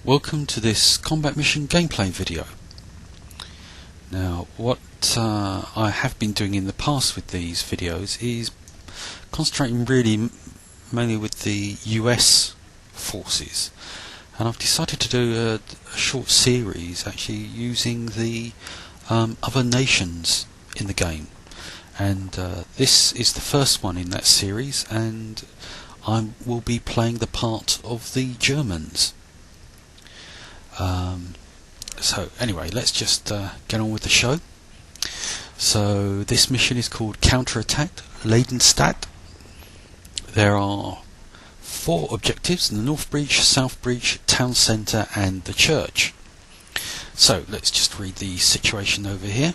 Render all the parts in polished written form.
Welcome to this combat mission gameplay video. Now what I have been doing in the past with these videos is concentrating really mainly with the US forces, and I've decided to do a short series actually using the other nations in the game, and this is the first one in that series, and I will be playing the part of the Germans. So anyway, let's just get on with the show. So this mission is called Counterattack Leidenstadt. There are 4 objectives: the North Breach, South Breach, Town Centre and the Church. So let's just read the situation over here.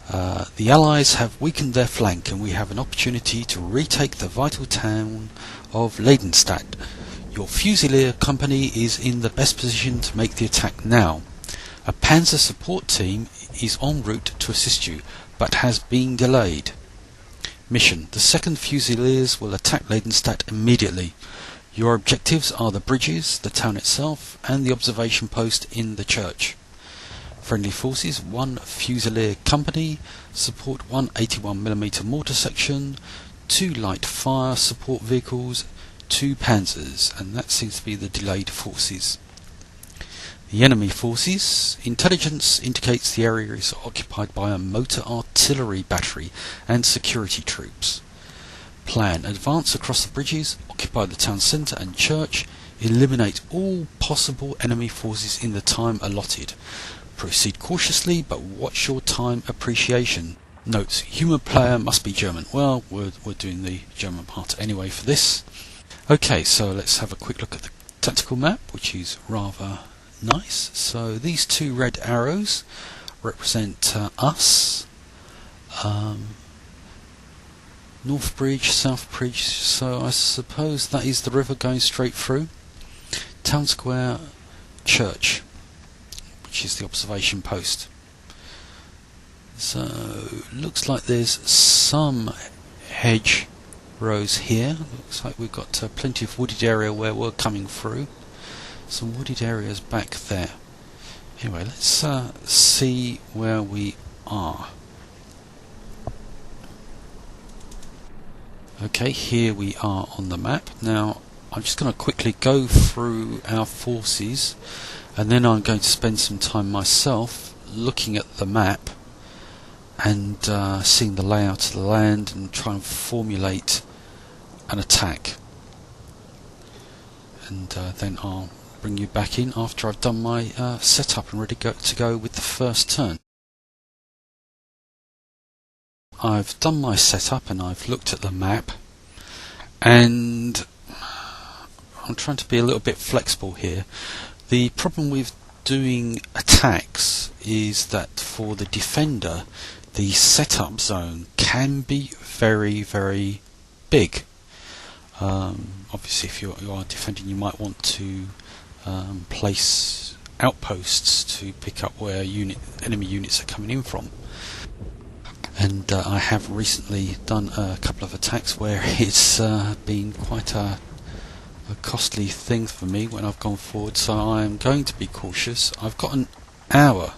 The Allies have weakened their flank and we have an opportunity to retake the vital town of Leidenstadt. Your Fusilier company is in the best position to make the attack now. A panzer support team is en route to assist you, but has been delayed. Mission: the 2nd Fusiliers will attack Leidenstadt immediately. Your objectives are the bridges, the town itself, and the observation post in the church. Friendly forces: 1 Fusilier company, support 1 81mm mortar section, 2 light fire support vehicles, 2 panzers, and that seems to be the delayed forces. The enemy forces: intelligence indicates the area is occupied by a motor artillery battery and security troops. Plan: advance across the bridges, occupy the town centre and church, eliminate all possible enemy forces in the time allotted. Proceed cautiously, but watch your time appreciation. Notes: human player must be German. Well, we're doing the German part anyway for this. Okay, so let's have a quick look at the tactical map, which is rather nice. So these 2 red arrows represent us. North Breach, South Breach, so I suppose that is the river going straight through. Town Square, Church, which is the observation post. So looks like there's some hedge rows here. Looks like we've got plenty of wooded area where we're coming through. Some wooded areas back there. Anyway, let's see where we are. Okay, here we are on the map. Now I'm just going to quickly go through our forces, and then I'm going to spend some time myself looking at the map and seeing the layout of the land and try and formulate an attack, and then I'll bring you back in after I've done my setup and ready to go with the first turn. I've done my setup and I've looked at the map, and I'm trying to be a little bit flexible here. The problem with doing attacks is that for the defender, the setup zone can be very, very big. Obviously, if you are defending, you might want to place outposts to pick up where enemy units are coming in from. And I have recently done a couple of attacks where it's been quite a costly thing for me when I've gone forward, so I'm going to be cautious. I've got an hour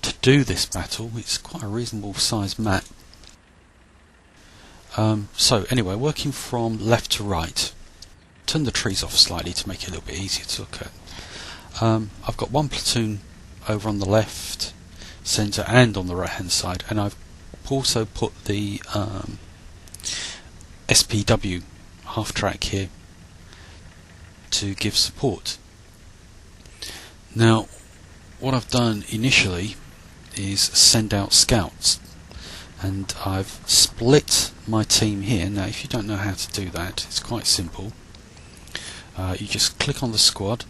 to do this battle. It's quite a reasonable sized map. So anyway, working from left to right. Turn the trees off slightly to make it a little bit easier to look at. I've got 1 platoon over on the left, centre and on the right hand side, and I've also put the SPW half track here to give support. Now what I've done initially is send out scouts, and I've split my team here. Now if you don't know how to do that, it's quite simple. You just click on the squad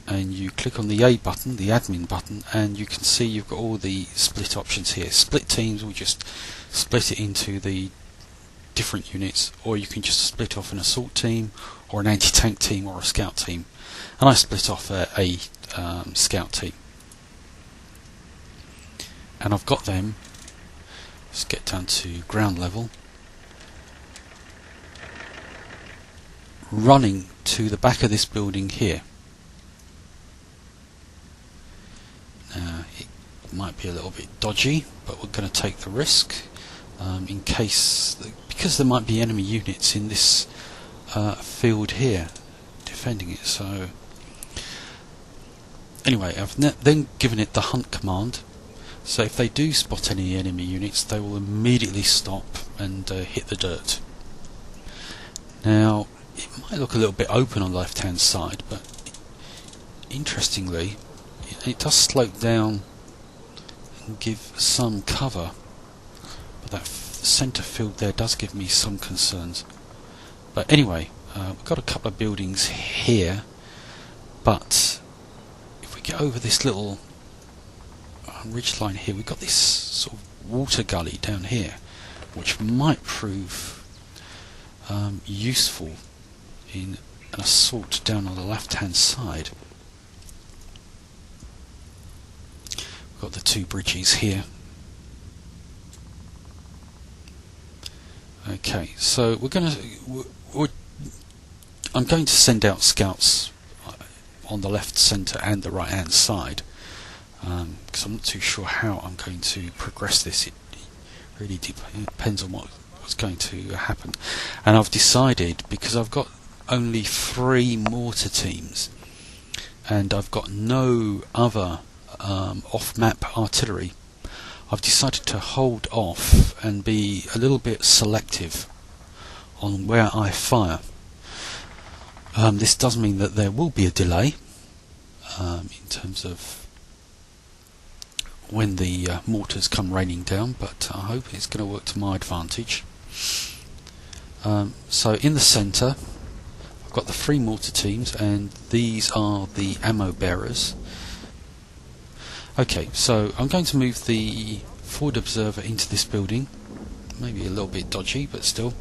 and you click on the A button, the admin button, and you can see you've got all the split options here. Split teams will just split it into the different units, or you can just split off an assault team or an anti-tank team or a scout team, and I split off a scout team, and I've got them. Let's get down to ground level, running to the back of this building here. might be a little bit dodgy, but we're going to take the risk in case, because there might be enemy units in this field here defending it. So anyway, I've then given it the hunt command, so if they do spot any enemy units they will immediately stop and hit the dirt. Now it might look a little bit open on the left hand side, but interestingly it does slope down and give some cover, but that centre field there does give me some concerns. But anyway, we've got a couple of buildings here, but if we get over this little ridge line here, we've got this sort of water gully down here, which might prove useful in an assault down on the left hand side. We've got the two bridges here. Okay, so I'm going to send out scouts on the left, centre and the right hand side, because I'm not too sure how I'm going to progress this. It really depends on what's going to happen. And I've decided, because I've got only 3 mortar teams and I've got no other off-map artillery, I've decided to hold off and be a little bit selective on where I fire. This does mean that there will be a delay in terms of when the mortars come raining down, but I hope it's going to work to my advantage. So in the centre I've got the 3 mortar teams, and these are the ammo bearers. Okay, so I'm going to move the forward observer into this building. Maybe a little bit dodgy, but still.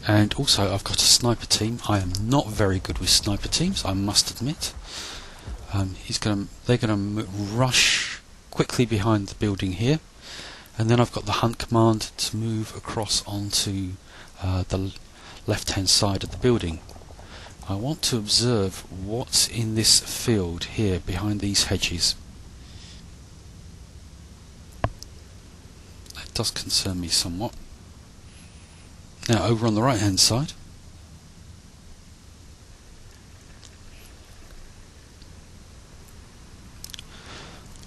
And also I've got a sniper team. I am not very good with sniper teams, I must admit. They're going to rush quickly behind the building here, and then I've got the hunt command to move across onto the left hand side of the building. I want to observe what's in this field here behind these hedges. That does concern me somewhat. Now over on the right hand side,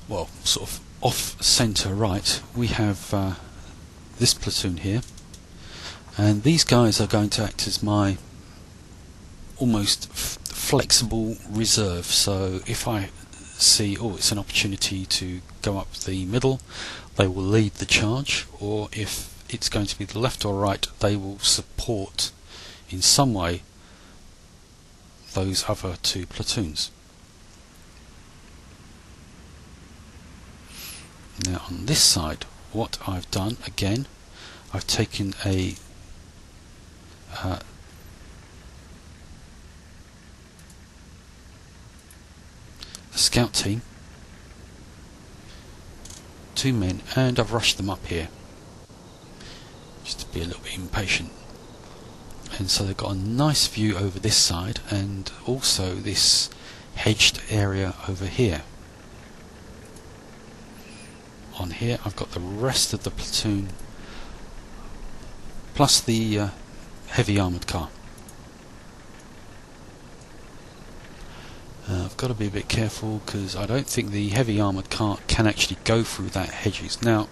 well, sort of off centre right, we have this platoon here, and these guys are going to act as my almost flexible reserve. So if I see, oh, it's an opportunity to go up the middle, they will lead the charge, or if it's going to be the left or right, they will support in some way those other 2 platoons. Now on this side, what I've done, again, I've taken a scout team, 2 men, and I've rushed them up here just to be a little bit impatient. And so they've got a nice view over this side, and also this hedged area over here. On here I've got the rest of the platoon plus the heavy armoured car. I've got to be a bit careful because I don't think the heavy armoured car can actually go through that hedges. Now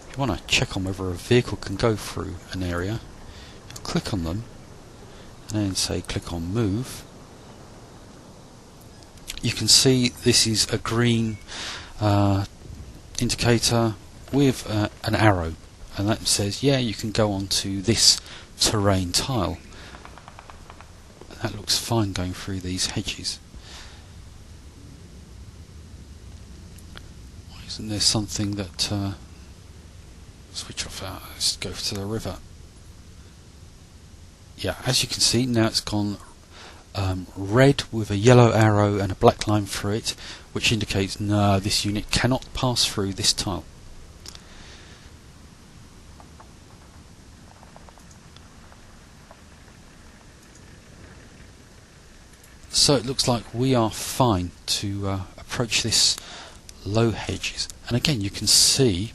if you want to check on whether a vehicle can go through an area, click on them and then say click on move. You can see this is a green indicator with an arrow, and that says yeah, you can go on to this terrain tile. That looks fine going through these hedges. Why isn't there something that switch off? Let's go to the river. Yeah, as you can see now it's gone red with a yellow arrow and a black line through it, which indicates no, this unit cannot pass through this tile. So it looks like we are fine to approach this low hedges, and again you can see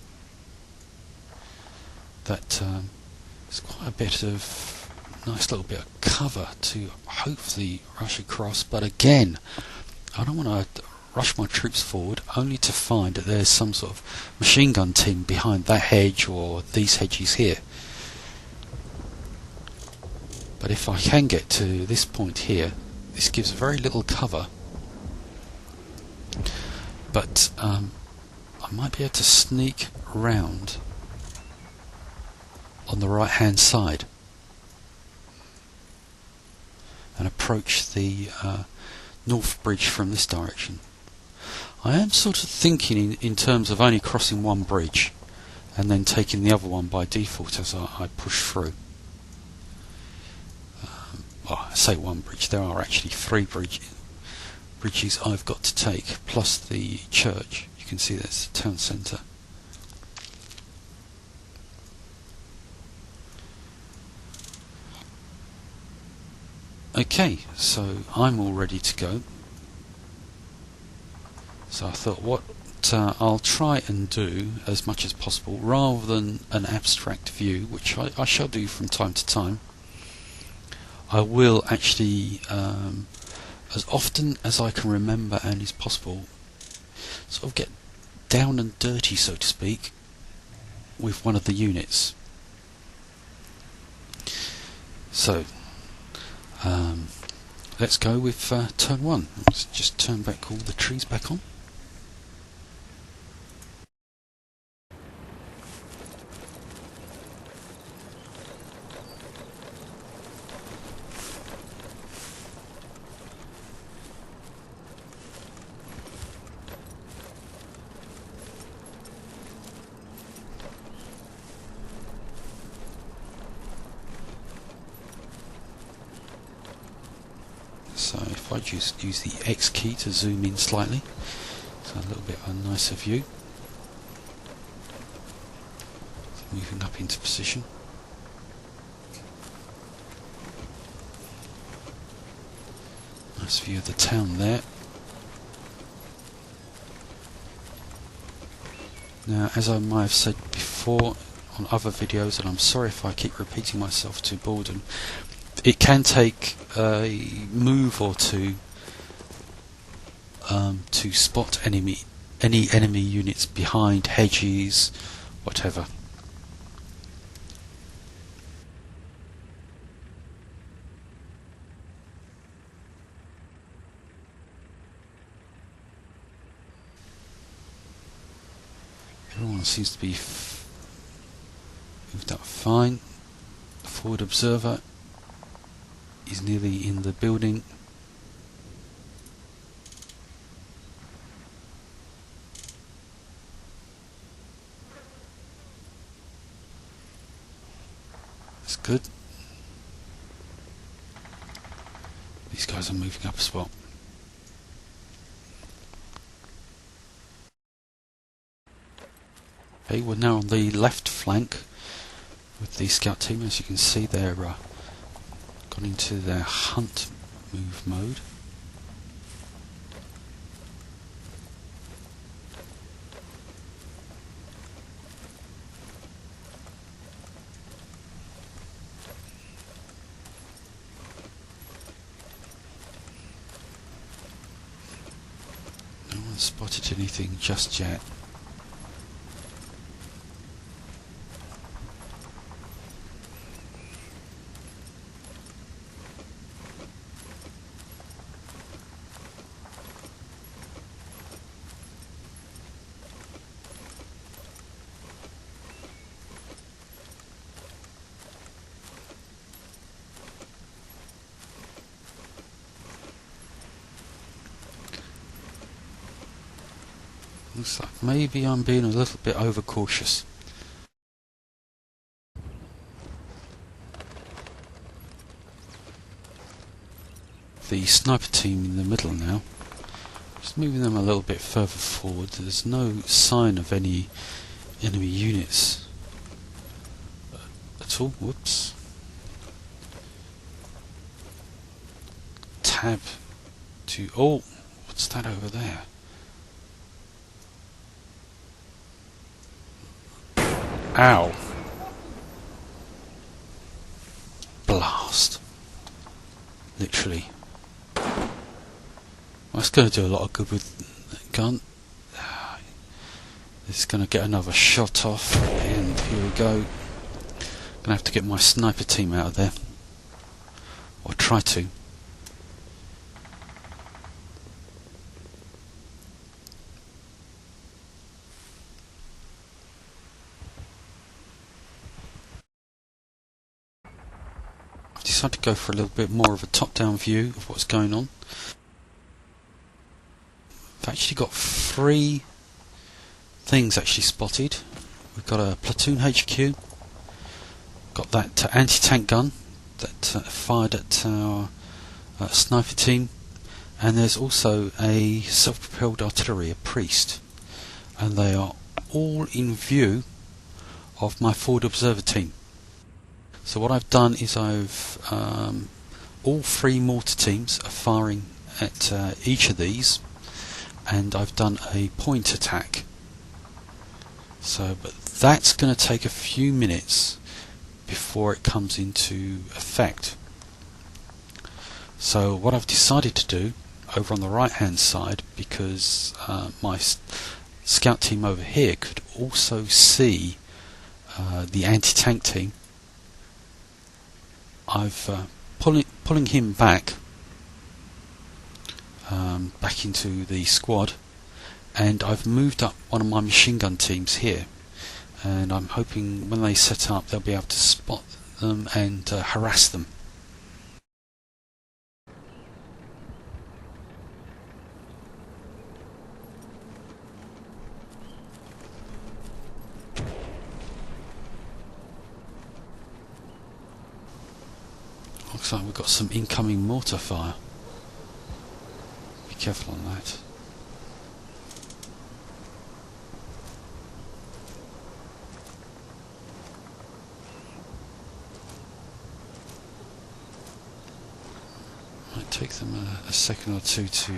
that there's quite a bit of nice little bit of cover to hopefully rush across, but again I don't want to rush my troops forward only to find that there's some sort of machine gun team behind that hedge or these hedges here. But if I can get to this point here, this gives very little cover, but I might be able to sneak round on the right hand side and approach the North Bridge from this direction. I am sort of thinking in terms of only crossing one bridge and then taking the other one by default as I push through. Well, I say one bridge, there are actually three bridges I've got to take, plus the church. You can see there's the town centre. Okay, so I'm all ready to go. So I thought what I'll try and do as much as possible, rather than an abstract view, which I shall do from time to time, I will actually, as often as I can remember and is possible, sort of get down and dirty, so to speak, with one of the units. So let's go with turn one. Let's just turn back all the trees back on. So if I just use the X key to zoom in slightly, so a little bit of a nicer view. So moving up into position. Nice view of the town there. Now, as I might have said before on other videos, and I'm sorry if I keep repeating myself to boredom, it can take a move or two to spot any enemy units behind hedges, whatever. Everyone seems to be moved up fine. The forward observer is nearly in the building. That's good. These guys are moving up as well. Okay, we're now on the left flank with the scout team. As you can see, they're gone into their hunt move mode. No one's spotted anything just yet. Looks like maybe I'm being a little bit overcautious. The sniper team in the middle now. Just moving them a little bit further forward. There's no sign of any enemy units at all. Whoops. Tab to... Oh, what's that over there? Ow. Blast. Literally. That's going to do a lot of good with that gun. It's going to get another shot off, and here we go. Going to have to get my sniper team out of there. Or try to. I've decided to go for a little bit more of a top-down view of what's going on. I've actually got 3 things actually spotted. We've got a platoon HQ, got that anti-tank gun that fired at our sniper team, and there's also a self-propelled artillery, a priest, and they are all in view of my forward observer team. So what I've done is I've all 3 mortar teams are firing at each of these, and I've done a point attack. So, but that's going to take a few minutes before it comes into effect. So what I've decided to do over on the right hand side, because my scout team over here could also see the anti-tank team, I've pulling him back into the squad, and I've moved up one of my machine gun teams here, and I'm hoping when they set up they'll be able to spot them and harass them. Looks like we've got some incoming mortar fire. Be careful on that. Might take them a second or two to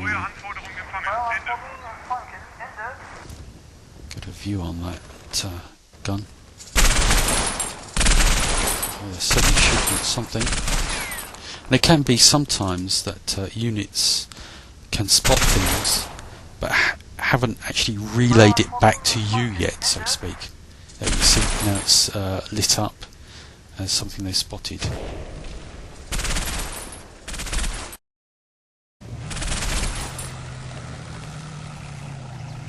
get a view on that gun. Oh, they're certainly shooting at something. And it can be sometimes that units can spot things but haven't actually relayed it back to you yet, so to speak. You can see now it's lit up as something they spotted.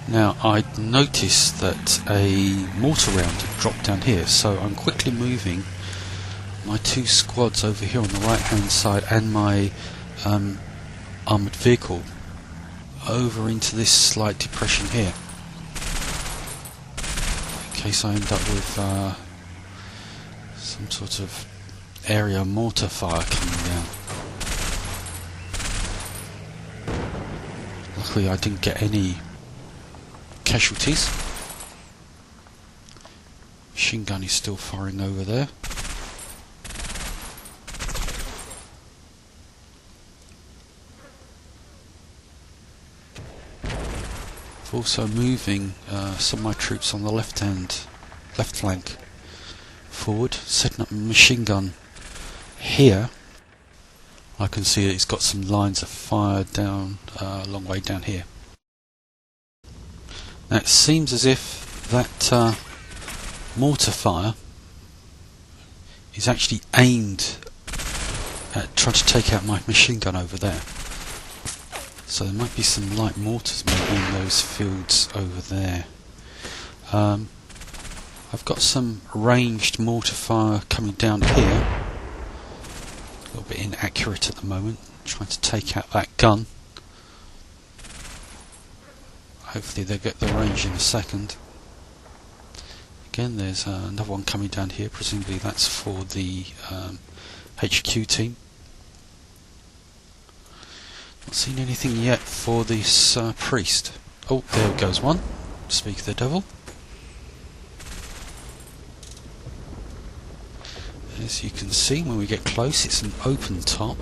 Now I'd noticed that a mortar round had dropped down here, so I'm quickly moving my 2 squads over here on the right hand side and my armoured vehicle over into this slight depression here, in case I end up with some sort of area mortar fire coming down. Luckily I didn't get any casualties. Machine gun is still firing over there. Also moving some of my troops on the left flank forward, setting up a machine gun here. I can see it's got some lines of fire down a long way down here. Now it seems as if that mortar fire is actually aimed at trying to take out my machine gun over there. So there might be some light mortars maybe in those fields over there. I've got some ranged mortar fire coming down here. A little bit inaccurate at the moment, trying to take out that gun. Hopefully they'll get the range in a second. Again, there's another one coming down here, presumably that's for the HQ team. Not seen anything yet for this priest. Oh, there goes one. Speak of the devil. As you can see when we get close, it's an open top.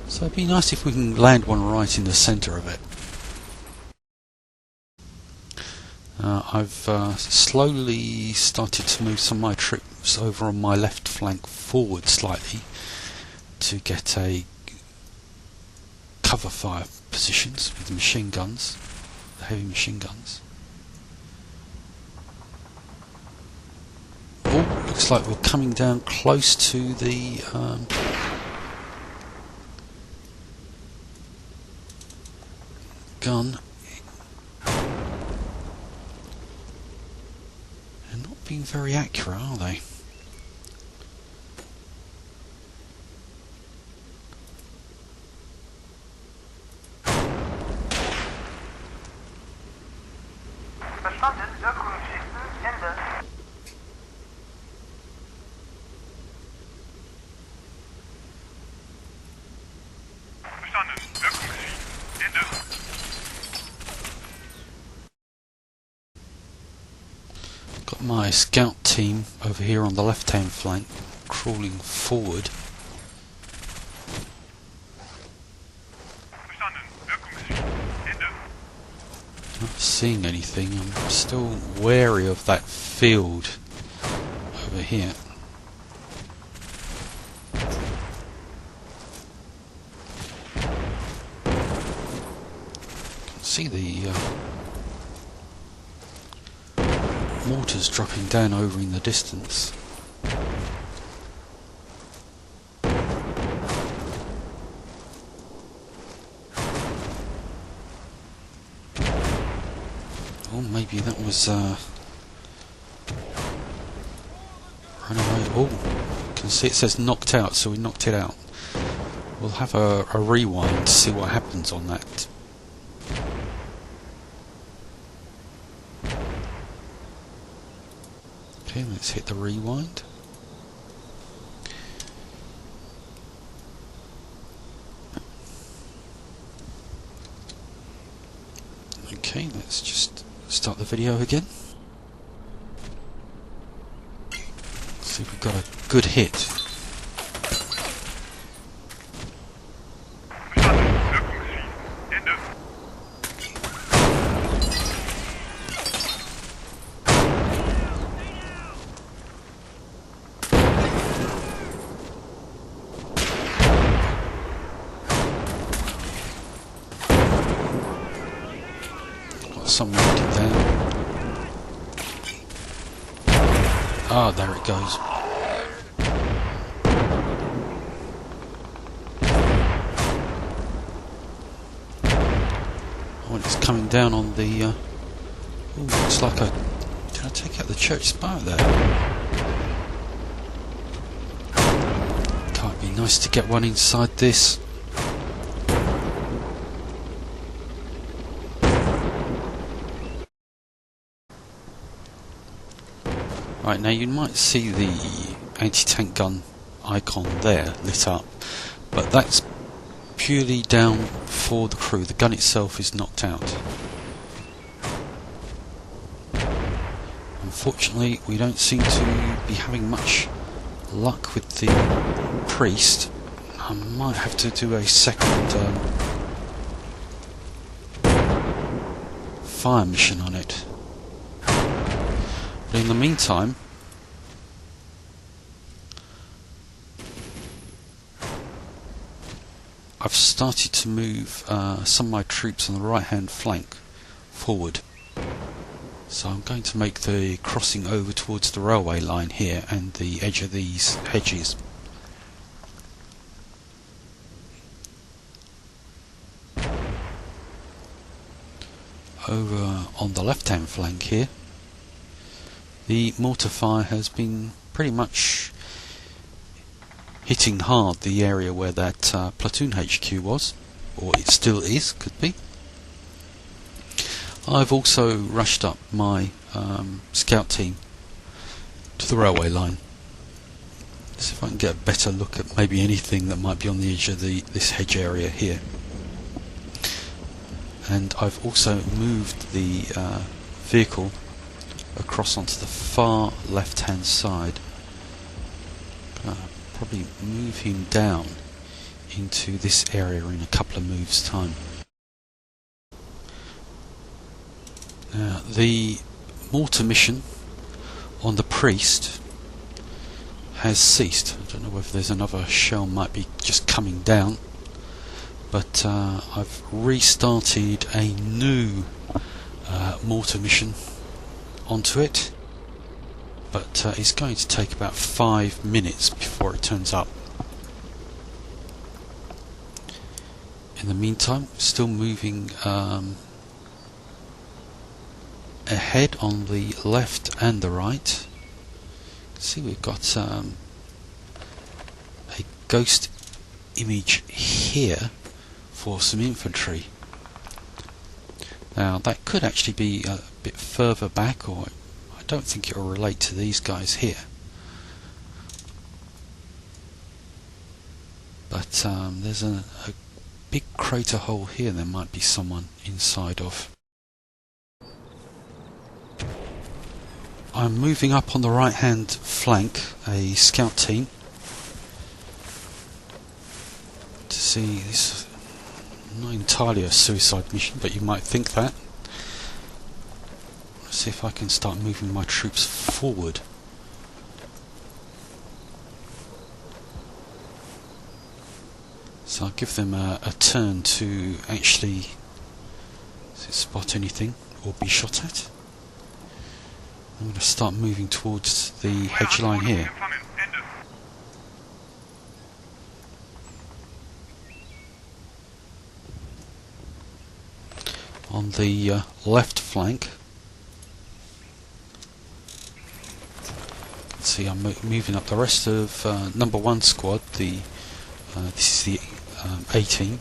There's So it'd be nice if we can land one right in the centre of it. I've slowly started to move some of my troops over on my left flank forward slightly to get a cover fire positions with the machine guns, the heavy machine guns. Oh, looks like we're coming down close to the gun. They're not being very accurate, are they? Verstanden, Wirkungsschichten, Ende. Verstanden, Wirkungsschichten, Ende. Got my scout team over here on the left hand flank crawling forward. Verstanden, Wirkungsschichten, Ende. Not seeing anything. I'm still wary of that field over here. Can see the mortars dropping down over in the distance. Oh, maybe that was run away. Oh, can see it says knocked out, so we knocked it out. We'll have a rewind to see what happens on that. Okay, let's hit the rewind. Okay, let's just start the video again. See if we've got a good hit. Verstanden, Wirkungsschichten, Ende. Some wounded there. Ah, there it goes. Oh, and it's coming down on the. Oh, looks like a. Did I take out the church spire there? Can't be nice to get one inside this. Right, now you might see the anti-tank gun icon there lit up, but that's purely down for the crew. The gun itself is knocked out. Unfortunately, we don't seem to be having much luck with the priest. I might have to do a second fire mission on it. But in the meantime, I've started to move some of my troops on the right hand flank forward. So I'm going to make the crossing over towards the railway line here and the edge of these hedges. Over on the left hand flank here, the mortar fire has been pretty much hitting hard the area where that platoon HQ was, or it still is, could be. I've also rushed up my scout team to the railway line. See if I can get a better look at maybe anything that might be on the edge of this hedge area here. And I've also moved the vehicle across onto the far left hand side. Probably move him down into this area in a couple of moves' time. Now, the mortar mission on the priest has ceased. I don't know whether there's another shell might be just coming down, but I've restarted a new mortar mission onto it, but it's going to take about 5 minutes before it turns up. In the meantime, still moving ahead on the left and the right. See, we've got a ghost image here for some infantry. Now that could actually be a bit further back, or I don't think it will relate to these guys here, but there's a big crater hole here there might be someone inside of. I'm moving up on the right hand flank a scout team to see this. Not entirely a suicide mission, but you might think that. Let's see if I can start moving my troops forward. So I'll give them a turn to actually spot anything or be shot at. I'm going to start moving towards the hedge line here. On the left flank, see, I'm moving up the rest of number 1 squad. This is the A team,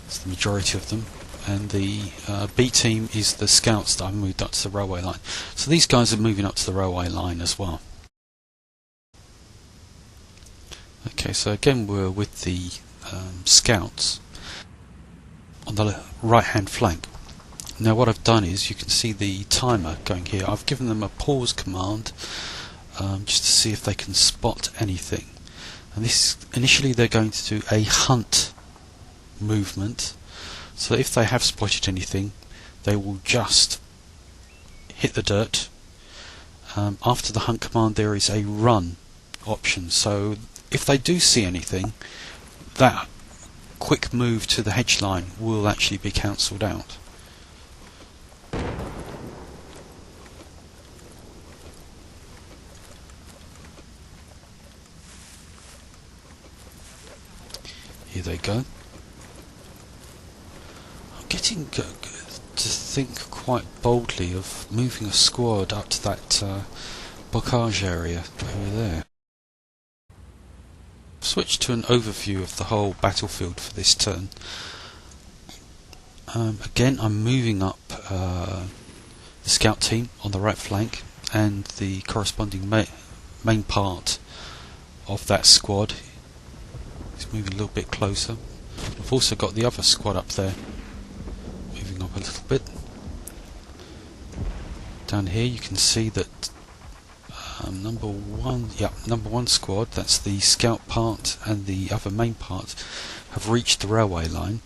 it's the majority of them, and the B team is the scouts that I've moved up to the railway line. So these guys are moving up to the railway line as well. Okay, so again we're with the scouts on the right hand flank. Now what I've done is, you can see the timer going here. I've given them a pause command just to see if they can spot anything. And this, initially they're going to do a hunt movement, so if they have spotted anything they will just hit the dirt. After the hunt command there is a run option, so if they do see anything, that quick move to the hedge line will actually be cancelled out. Here they go. I'm getting to think quite boldly of moving a squad up to that bocage area over there. Switch to an overview of the whole battlefield for this turn. Again, I'm moving up the scout team on the right flank and the corresponding main part of that squad. It's moving a little bit closer. I've also got the other squad up there, moving up a little bit. Down here you can see that number one squad, that's the scout part, and the other main part have reached the railway line.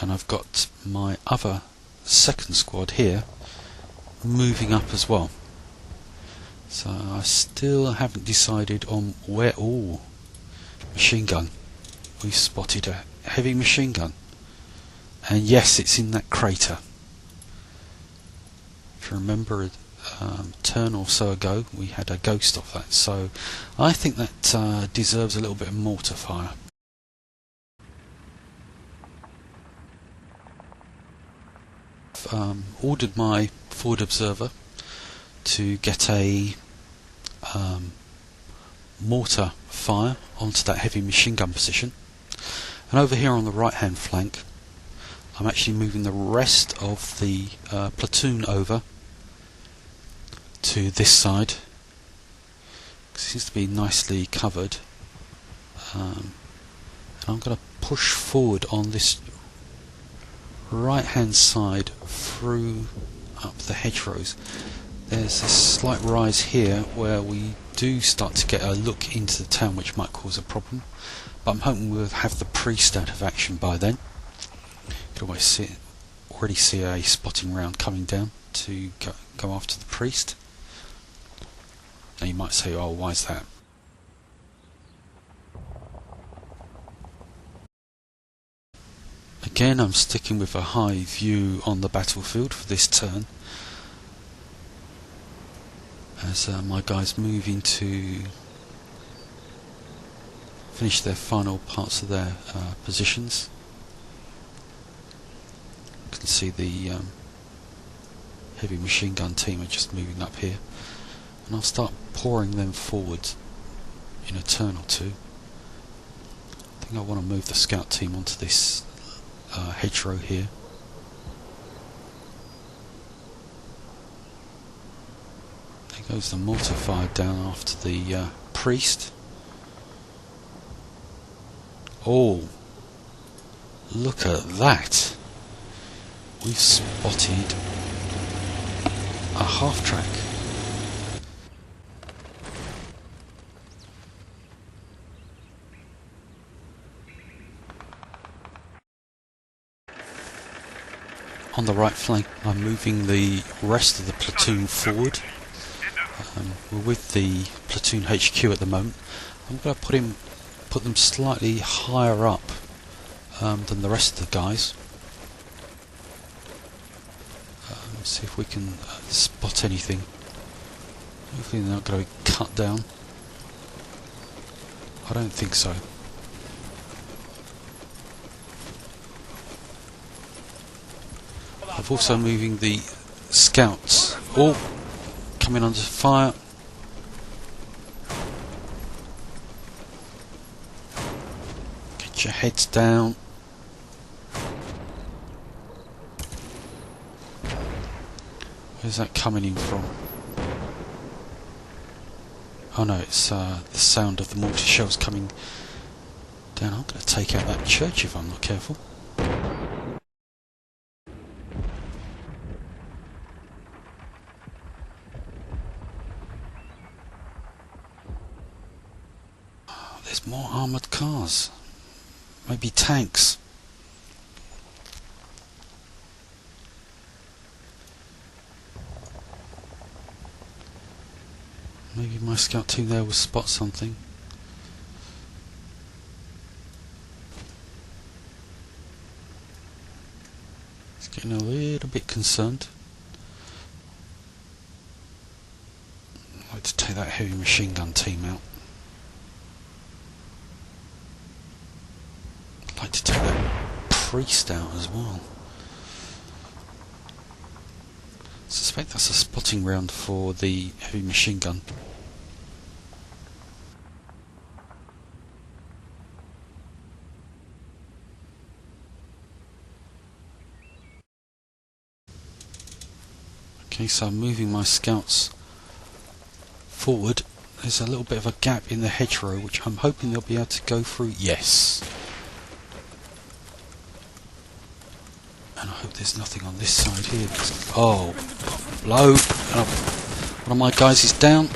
And I've got my other second squad here moving up as well. So I still haven't decided on where. Oh, machine gun. We've spotted a heavy machine gun. And yes, it's in that crater. If you remember a turn or so ago, we had a ghost of that. So I think that deserves a little bit of mortar fire. I've ordered my forward observer to get a mortar fire onto that heavy machine gun position, and over here on the right hand flank I'm actually moving the rest of the platoon over to this side. It seems to be nicely covered, and I'm going to push forward on this right hand side through up the hedgerows. There's a slight rise here where we do start to get a look into the town, which might cause a problem. But I'm hoping we'll have the priest out of action by then. You can already see a spotting round coming down to go after the priest. Now you might say, oh, why is that? Again, I'm sticking with a high view on the battlefield for this turn, as my guys move into finish their final parts of their positions. You can see the heavy machine gun team are just moving up here, and I'll start pouring them forward in a turn or two. I think I want to move the scout team onto this hedgerow here. There goes the mortar fire down after the priest. Oh, look at that! We've spotted a half track. On the right flank, I'm moving the rest of the platoon forward. We're with the platoon HQ at the moment. I'm going to put them slightly higher up than the rest of the guys. See if we can spot anything. Hopefully they're not going to be cut down. I don't think so. I'm also moving the scouts. Oh, coming under fire. Get your heads down. Where's that coming in from? Oh no, it's the sound of the mortar shells coming down. I'm going to take out that church if I'm not careful. Oh, there's more armoured cars. Maybe tanks. Maybe my scout team there will spot something. It's getting a little bit concerned. I'd like to take that heavy machine gun team out. I'd like to take that priest out as well. I suspect that's a spotting round for the heavy machine gun. Okay, so I'm moving my scouts forward. There's a little bit of a gap in the hedgerow which I'm hoping they'll be able to go through. Yes. And I hope there's nothing on this side here. Oh, blow. One of my guys is down.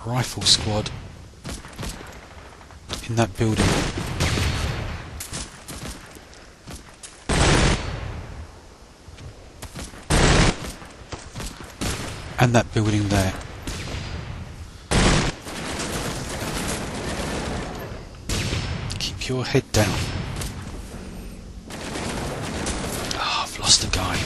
Rifle squad in that building. And that building there. Keep your head down. Ah, I've lost a guy.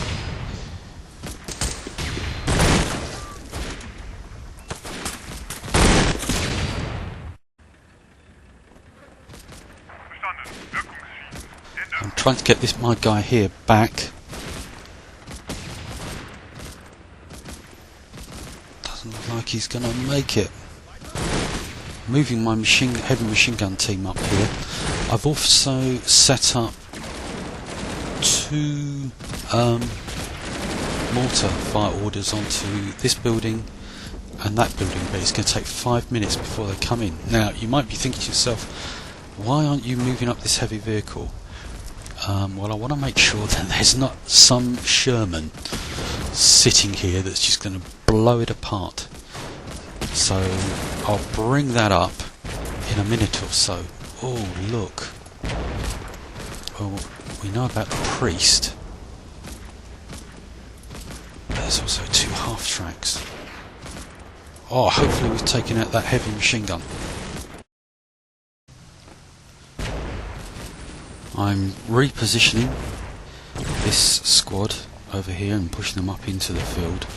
I'm trying to get my guy here back. Doesn't look like he's going to make it. Moving my heavy machine gun team up here. I've also set up 2 mortar fire orders onto this building and that building, but it's going to take 5 minutes before they come in. Now, you might be thinking to yourself, why aren't you moving up this heavy vehicle? Well, I want to make sure that there's not some Sherman sitting here that's just going to blow it apart. So I'll bring that up in a minute or so. Oh, look. Well, we know about the priest. There's also 2 half-tracks. Oh, hopefully we've taken out that heavy machine gun. I'm repositioning this squad over here and pushing them up into the field.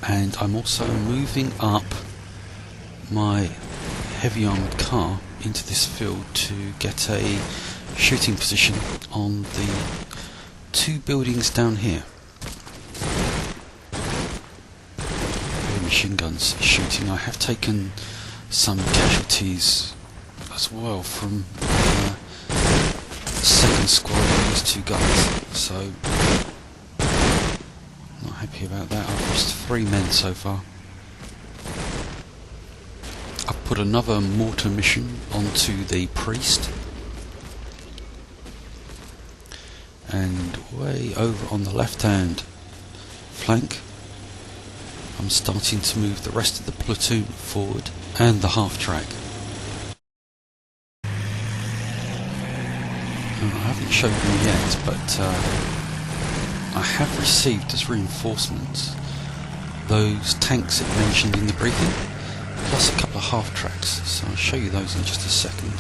And I'm also moving up my heavy armoured car into this field to get a shooting position on the 2 buildings down here. The machine guns shooting. I have taken some casualties as well from the 2nd squad of these 2 guys, so not happy about that. I've lost 3 men so far. I've put another mortar mission onto the priest, and way over on the left hand flank I'm starting to move the rest of the platoon forward and the half track. I haven't shown them yet, but I have received as reinforcements those tanks that mentioned in the briefing, plus a couple of half tracks, so I'll show you those in just a second.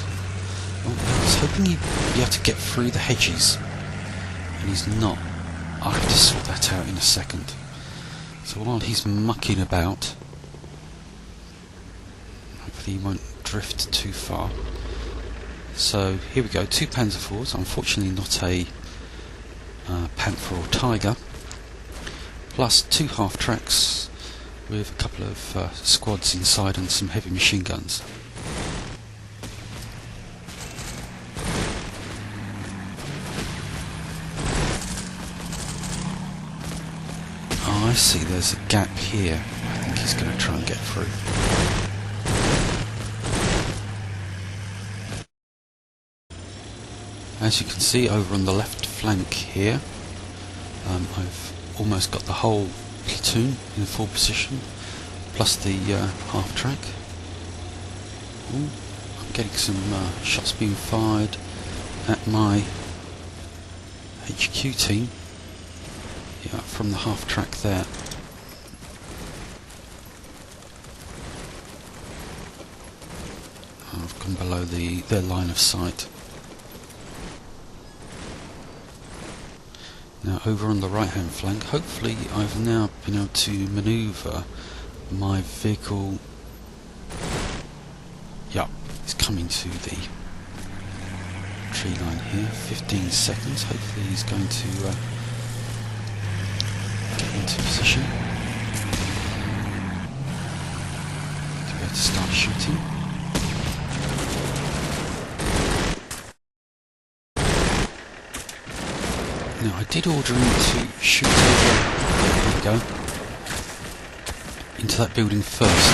I was hoping he'd be able to get through the hedges, and he's not. I'll have to sort that out in a second. So while he's mucking about, hopefully he won't drift too far. So here we go, 2 Panzer IVs, unfortunately not a Panther or Tiger, plus 2 half tracks with a couple of squads inside and some heavy machine guns. Oh, I see, there's a gap here. I think he's going to try and get through. As you can see over on the left flank here, I've almost got the whole platoon in full position, plus the half track. Ooh, I'm getting some shots being fired at my HQ team, yeah, from the half track there. I've gone below their line of sight. Now over on the right hand flank, hopefully I've now been able to manoeuvre my vehicle. Yeah, it's coming to the tree line here, 15 seconds, hopefully he's going to get into position to be able to start shooting. Now I did order him to shoot over, there we go, into that building first.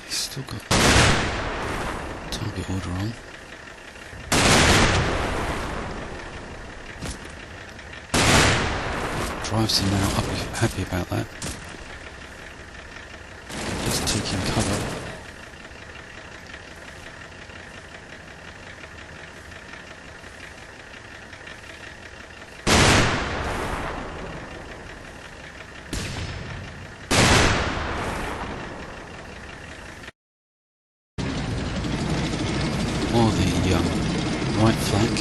He's still got target order on. Drives him now, I'll be happy about that. Just taking cover. While the right flank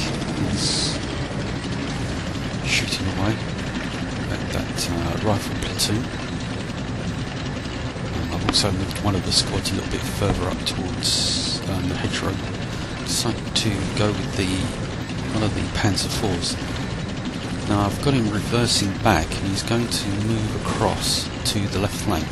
is shooting away at that rifle platoon. I've also moved one of the squads a little bit further up towards the hedgerow. Decided to go with one of the Panzer IVs. Now I've got him reversing back and he's going to move across to the left flank.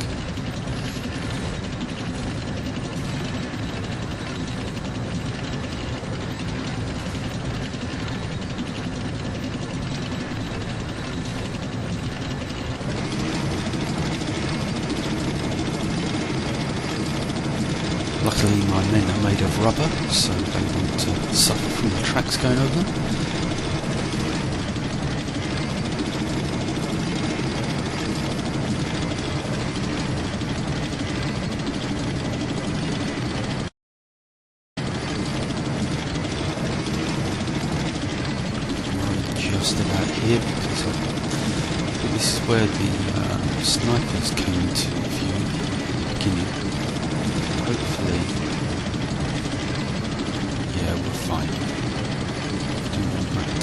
Luckily my men are made of rubber, so they won't suffer from the tracks going over them. Just about here, because I think this is where the snipers came into view at the beginning. Hopefully, yeah, we're fine. Don't want that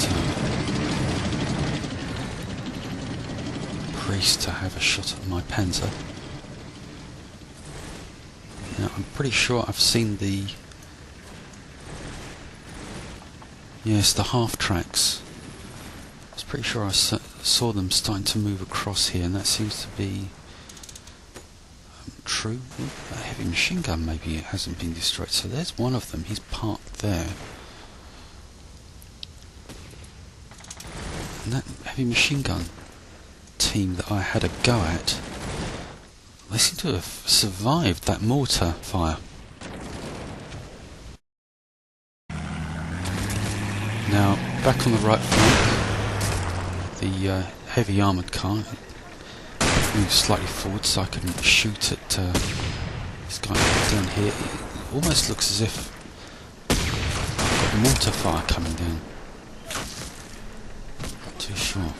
priest to have a shot at my panzer. Now, I'm pretty sure I've seen the the half tracks. I was pretty sure I saw them starting to move across here, and that seems to be true. A heavy machine gun maybe it hasn't been destroyed. So there's one of them. He's parked there. And that heavy machine gun team that I had a go at, they seem to have survived that mortar fire. Now, back on the right flank, the heavy armoured car moves slightly forward so I can shoot at this guy down here. It almost looks as if I've got mortar fire coming down. Not too sure.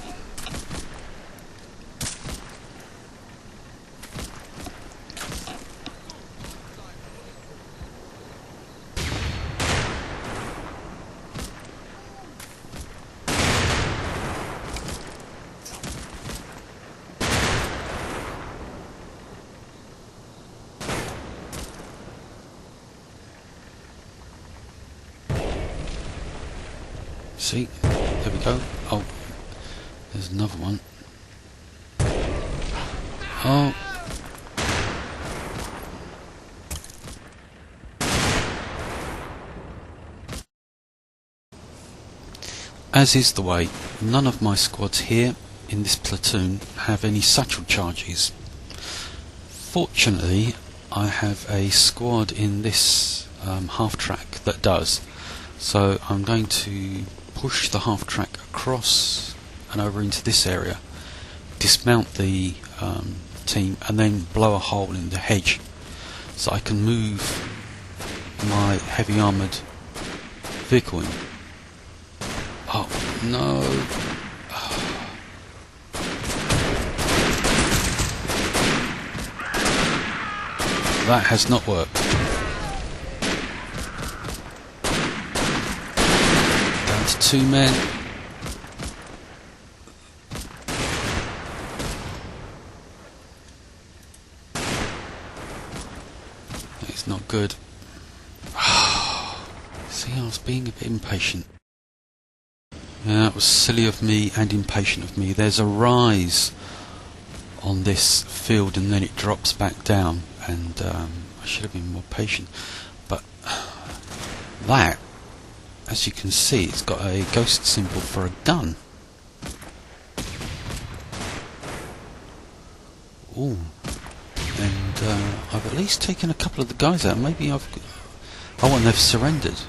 See, there we go. Oh, there's another one. Oh. As is the way, none of my squads here in this platoon have any satchel charges. Fortunately, I have a squad in this half-track that does. So I'm going to push the half-track across and over into this area, dismount the team, and then blow a hole in the hedge so I can move my heavy armoured vehicle in. Oh no! That has not worked. Down to 2 men. It's not good. See, I was being a bit impatient. Yeah, that was silly of me and impatient of me. There's a rise on this field and then it drops back down, and I should have been more patient. But that, as you can see, it's got a ghost symbol for a gun. Ooh. And I've at least taken a couple of the guys out. Maybe oh, and they've surrendered.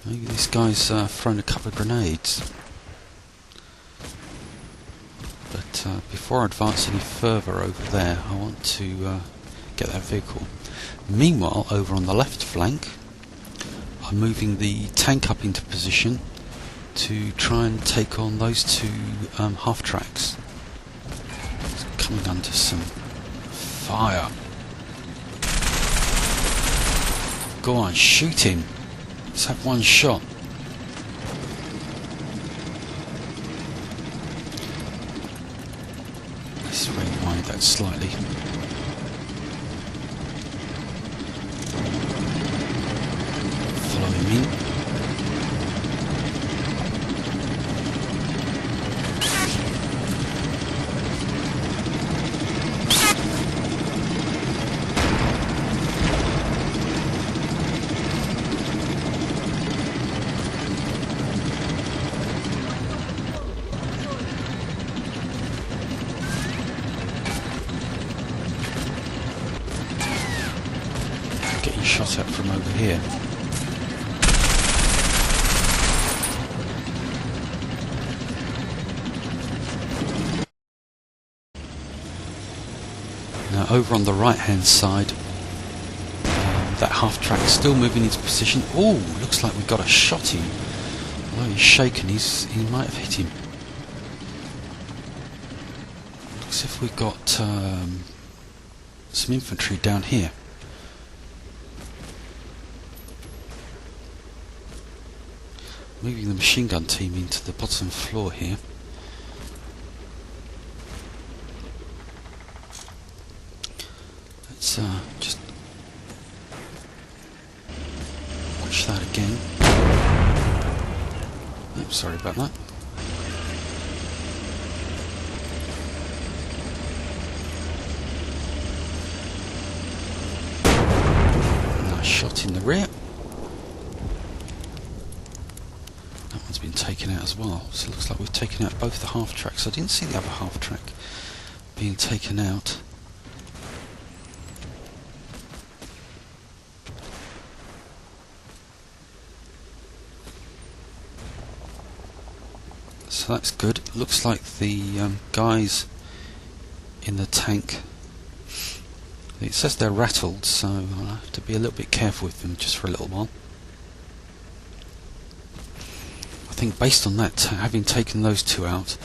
Maybe this guy's thrown a couple of grenades. But before I advance any further over there, I want to get that vehicle. Meanwhile, over on the left flank, I'm moving the tank up into position to try and take on those 2 half-tracks. It's coming under some fire. Go on, shoot him. Let's have one shot. Let's rewind that slightly. Follow him in. shot at from over here. Now over on the right hand side, that half track still moving into position. Oh, looks like we got a shot in. Although he's shaken, he might have hit him. Looks as if we've got some infantry down here. Moving the machine gun team into the bottom floor here. Let's just watch that again. Oops, sorry about that. Nice shot in the rear. That one's been taken out as well. So it looks like we've taken out both the half tracks. I didn't see the other half track being taken out. So that's good. Looks like the guys in the tank, it says they're rattled, so I'll have to be a little bit careful with them just for a little while. I think based on that, having taken those two out,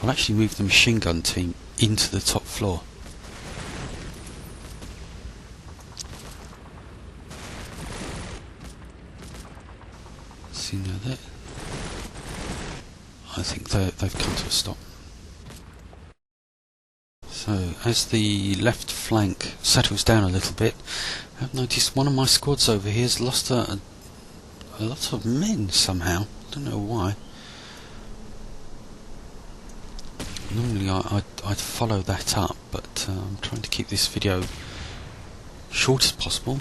I'll actually move the machine gun team into the top floor. See now that? I think they've come to a stop. So, as the left flank settles down a little bit, I've noticed one of my squads over here has lost a lot of men somehow. I don't know why. Normally I'd follow that up, but I'm trying to keep this video short as possible.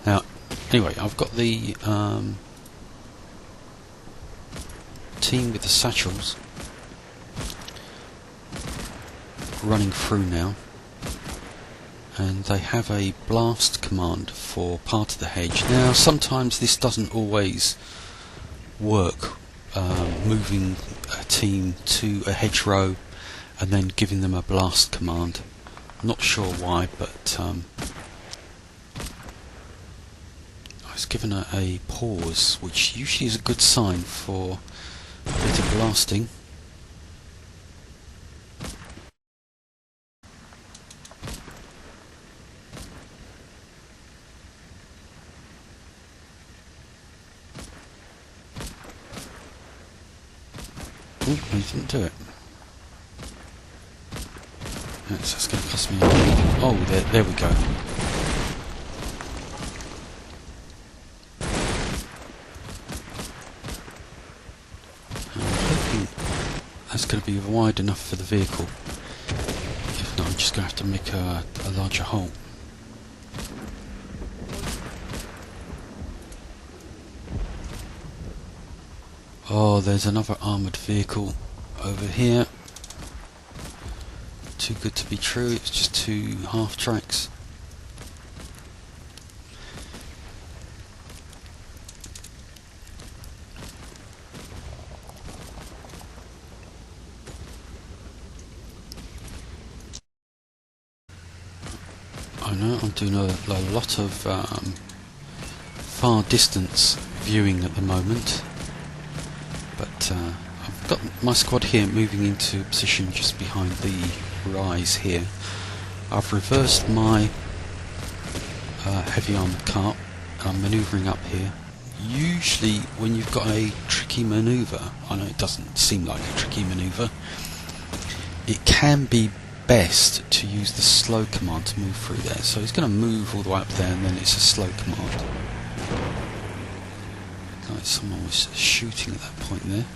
Now, anyway, I've got the team with the satchels running through now, and they have a blast command for part of the hedge. Now sometimes this doesn't always work, moving a team to a hedgerow and then giving them a blast command. I'm not sure why, but I was given a pause, which usually is a good sign for a bit of blasting. Oh, he didn't do it. That's going to cost me a lot. Oh, there we go. That's going to be wide enough for the vehicle. If not, I'm just going to have to make a larger hole. Oh, there's another armoured vehicle over here. Too good to be true, it's just two half tracks. I know I'm doing a lot of far distance viewing at the moment, but I've got my squad here moving into position just behind the rise here. I've reversed my heavy armoured car and I'm manoeuvring up here. Usually when you've got a tricky manoeuvre, I know it doesn't seem like a tricky manoeuvre, it can be best to use the slow command to move through there. So he's going to move all the way up there and then it's a slow command. Like someone was shooting at that point there.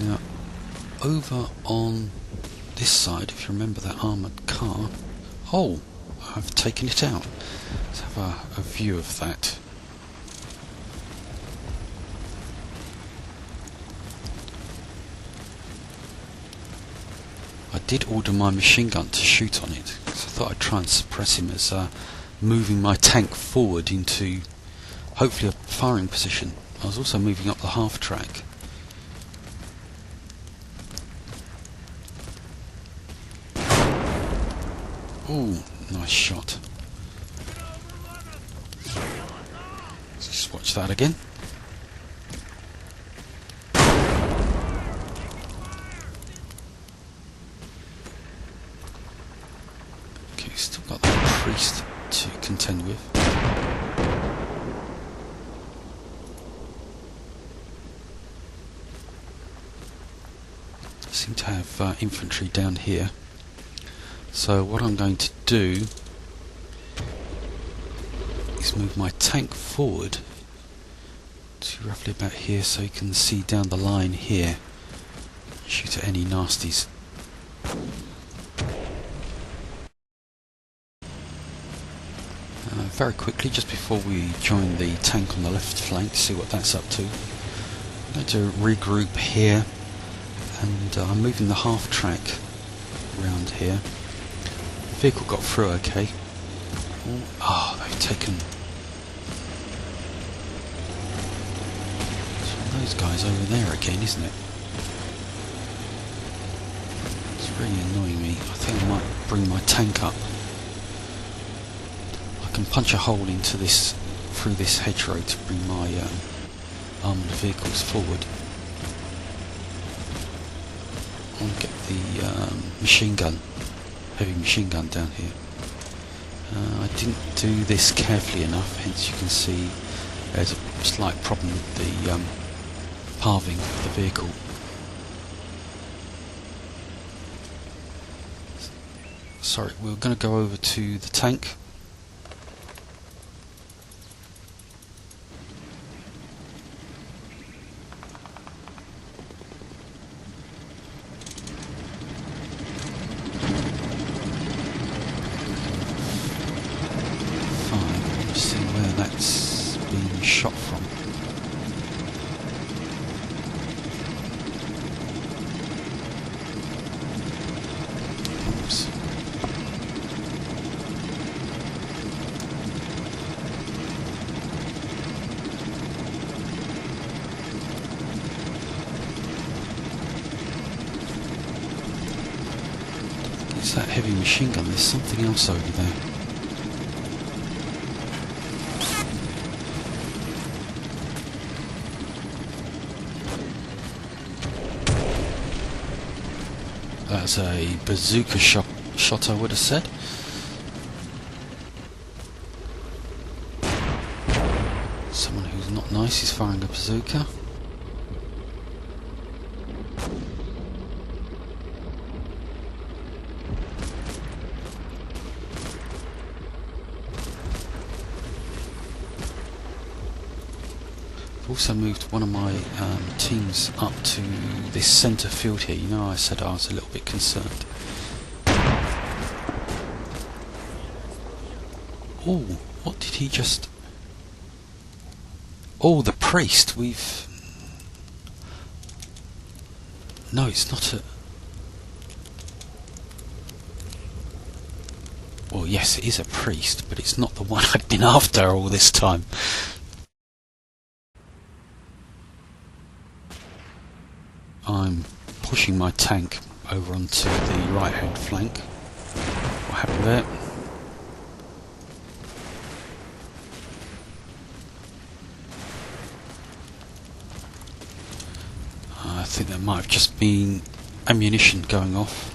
Now over on this side, if you remember that armoured car, oh, I've taken it out. Let's have a view of that. I did order my machine gun to shoot on it, because I thought I'd try and suppress him as moving my tank forward into hopefully a firing position. I was also moving up the half track. Ooh, nice shot. Let's just watch that again. Okay, still got that priest to contend with. Seem to have infantry down here. So what I'm going to do is move my tank forward to roughly about here so you can see down the line here. Shoot at any nasties. Very quickly, just before we join the tank on the left flank, see what that's up to. I'm going to regroup here, and I'm moving the half track around here. The vehicle got through okay. Oh, they've taken those guys over there again, isn't it? It's really annoying me. I think I might bring my tank up. I can punch a hole into this, through this hedgerow to bring my armoured vehicles forward. I want to get the machine gun, heavy machine gun down here. I didn't do this carefully enough, hence you can see there's a slight problem with the halving of the vehicle. Sorry, we're going to go over to the tank. See where that's been shot from. Oops. It's that heavy machine gun. There's something else over there. That's a bazooka shot, I would have said. Someone who's not nice is firing a bazooka. I've also moved one of my teams up to this centre field here. You know, I said I was a little bit concerned. Oh, what did he just... Oh, the priest. We've... No, it's not a... Well, yes, it is a priest, but it's not the one I've been after all this time. I'm pushing my tank over onto the right hand flank. What happened there? I think that might have just been ammunition going off.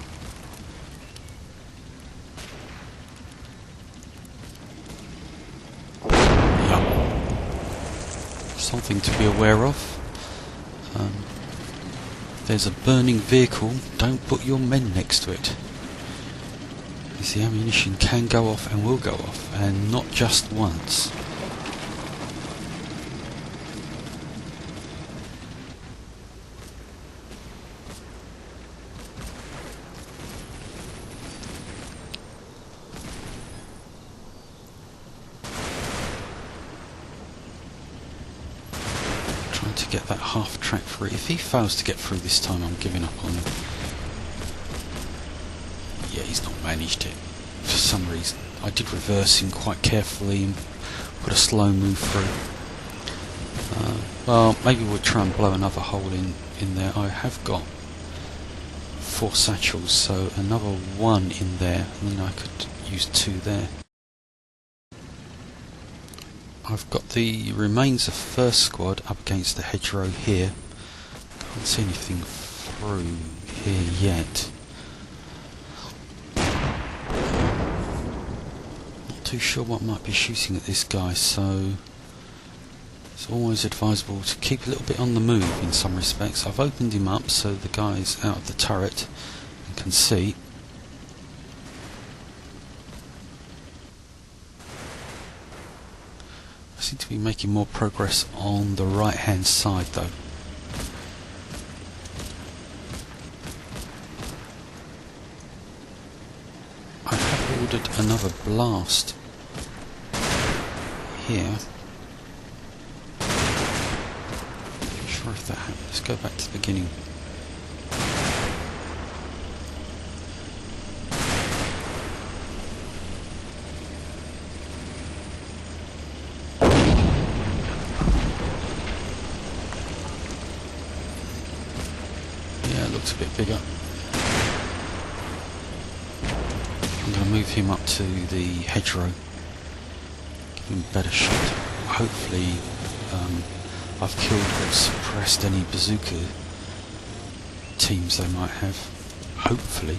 Yep. Something to be aware of. There's a burning vehicle, don't put your men next to it. Because the ammunition can go off and will go off, and not just once. To get that half track through. If he fails to get through this time, I'm giving up on him. Yeah, he's not managed it for some reason. I did reverse him quite carefully and put a slow move through. Well, maybe we'll try and blow another hole in there. I have got 4 satchels, so another 1 in there, and then I could use 2 there. I've got the remains of first squad up against the hedgerow here. Can't see anything through here yet. Not too sure what might be shooting at this guy, so it's always advisable to keep a little bit on the move in some respects. I've opened him up so the guy's out of the turret and can see. I seem to be making more progress on the right hand side though. I have ordered another blast here. Not sure if that happened. Let's go back to the beginning. Looks a bit bigger. I'm going to move him up to the hedgerow, give him a better shot. Hopefully I've killed or suppressed any bazooka teams they might have. Hopefully.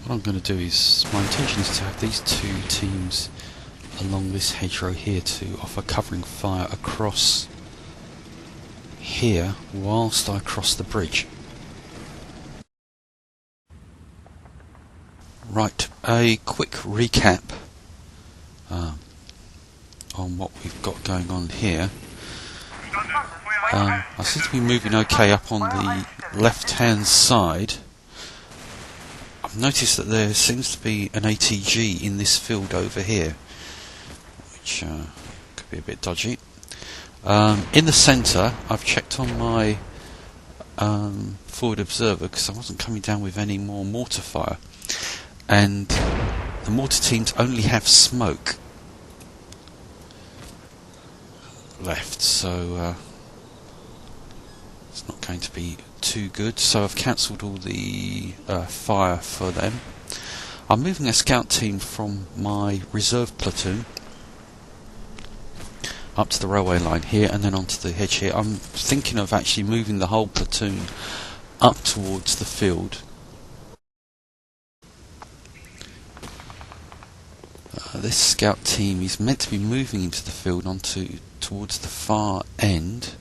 What I'm going to do is, my intention is to have these 2 teams along this hedgerow here to offer covering fire across here whilst I cross the bridge. Right, a quick recap on what we've got going on here. I seem to be moving okay up on the left hand side. I've noticed that there seems to be an ATG in this field over here, which could be a bit dodgy. In the centre, I've checked on my forward observer because I wasn't coming down with any more mortar fire, and the mortar teams only have smoke left, so it's not going to be too good, so I've cancelled all the fire for them. I'm moving a scout team from my reserve platoon up to the railway line here and then onto the hedge here. I'm thinking of actually moving the whole platoon up towards the field. This scout team is meant to be moving into the field towards the far end,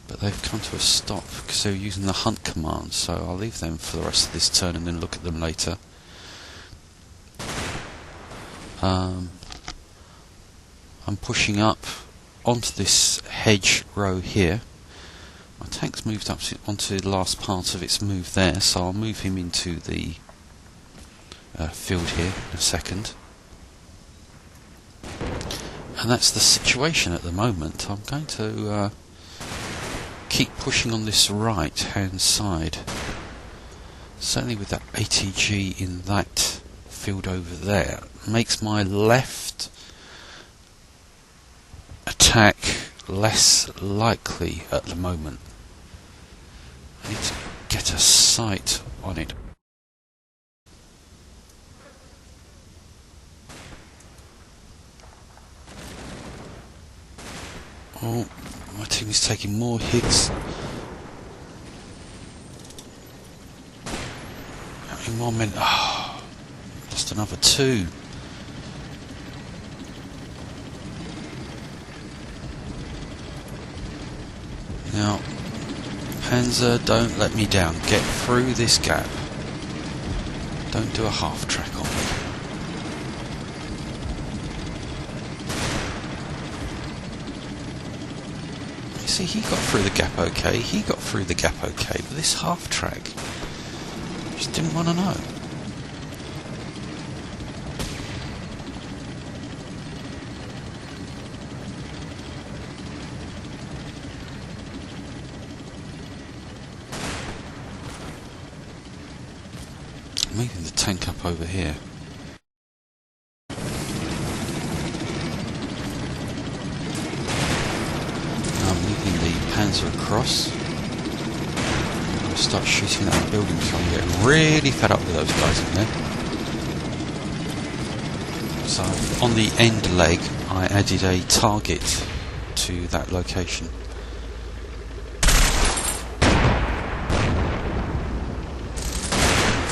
but they've come to a stop because they're using the hunt command, so I'll leave them for the rest of this turn and then look at them later. I'm pushing up onto this hedge row here. My tank's moved up onto the last part of its move there, so I'll move him into the field here in a second. And that's the situation at the moment. I'm going to keep pushing on this right hand side, certainly with that ATG in that field over there. Makes my left attack less likely at the moment. I need to get a sight on it. Oh, my team is taking more hits. How many more men? Oh, lost another 2. Now, Panzer, don't let me down. Get through this gap. Don't do a half track on me. See, he got through the gap okay, he got through the gap okay, but this half track just didn't want to know. moving the tank up over here. Now I'm moving the Panzer across. I'm going to start shooting at the buildings. I'm getting really fed up with those guys in there. So on the end leg I added a target to that location.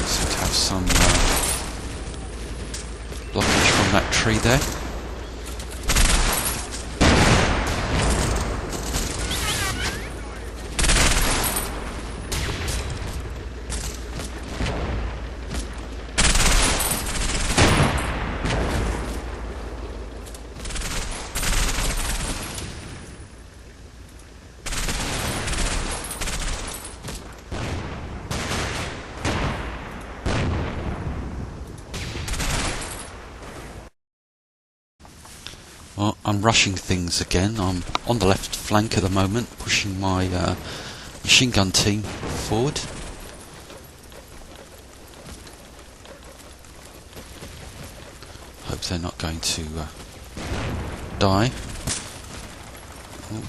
So to have some blockage from that tree there. Well, I'm rushing things again. I'm on the left flank at the moment, pushing my machine gun team forward. Hope they're not going to die. Oh.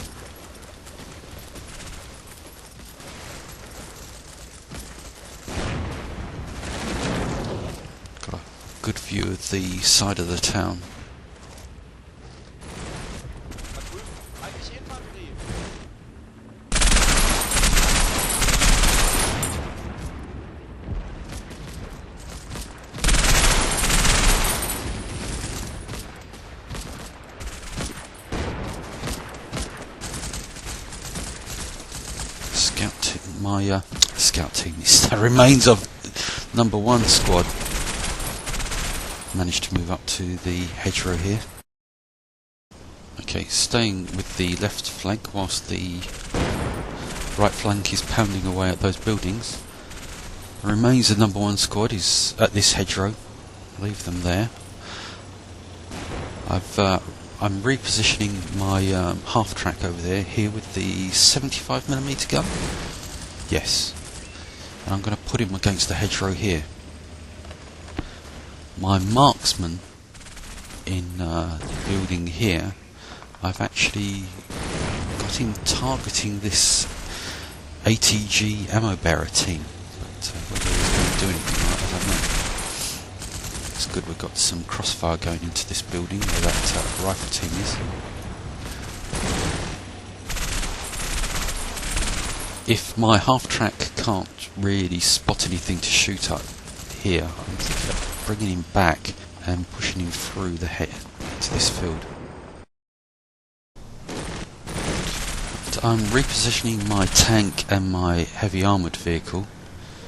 Got a good view of the side of the town. My scout team is the remains of number 1 squad. Managed to move up to the hedgerow here. Okay, staying with the left flank whilst the right flank is pounding away at those buildings. The remains of number 1 squad is at this hedgerow. Leave them there. I'm repositioning my half track over there here with the 75mm gun. Yes, and I'm going to put him against the hedgerow here. My marksman in the building here, I've actually got him targeting this ATG ammo bearer team, but whether he's going to do anything like that, I don't know. It's good we've got some crossfire going into this building where that rifle team is. If my half-track can't really spot anything to shoot at here, I'm thinking of bringing him back and pushing him through the head to this field. But I'm repositioning my tank and my heavy armoured vehicle.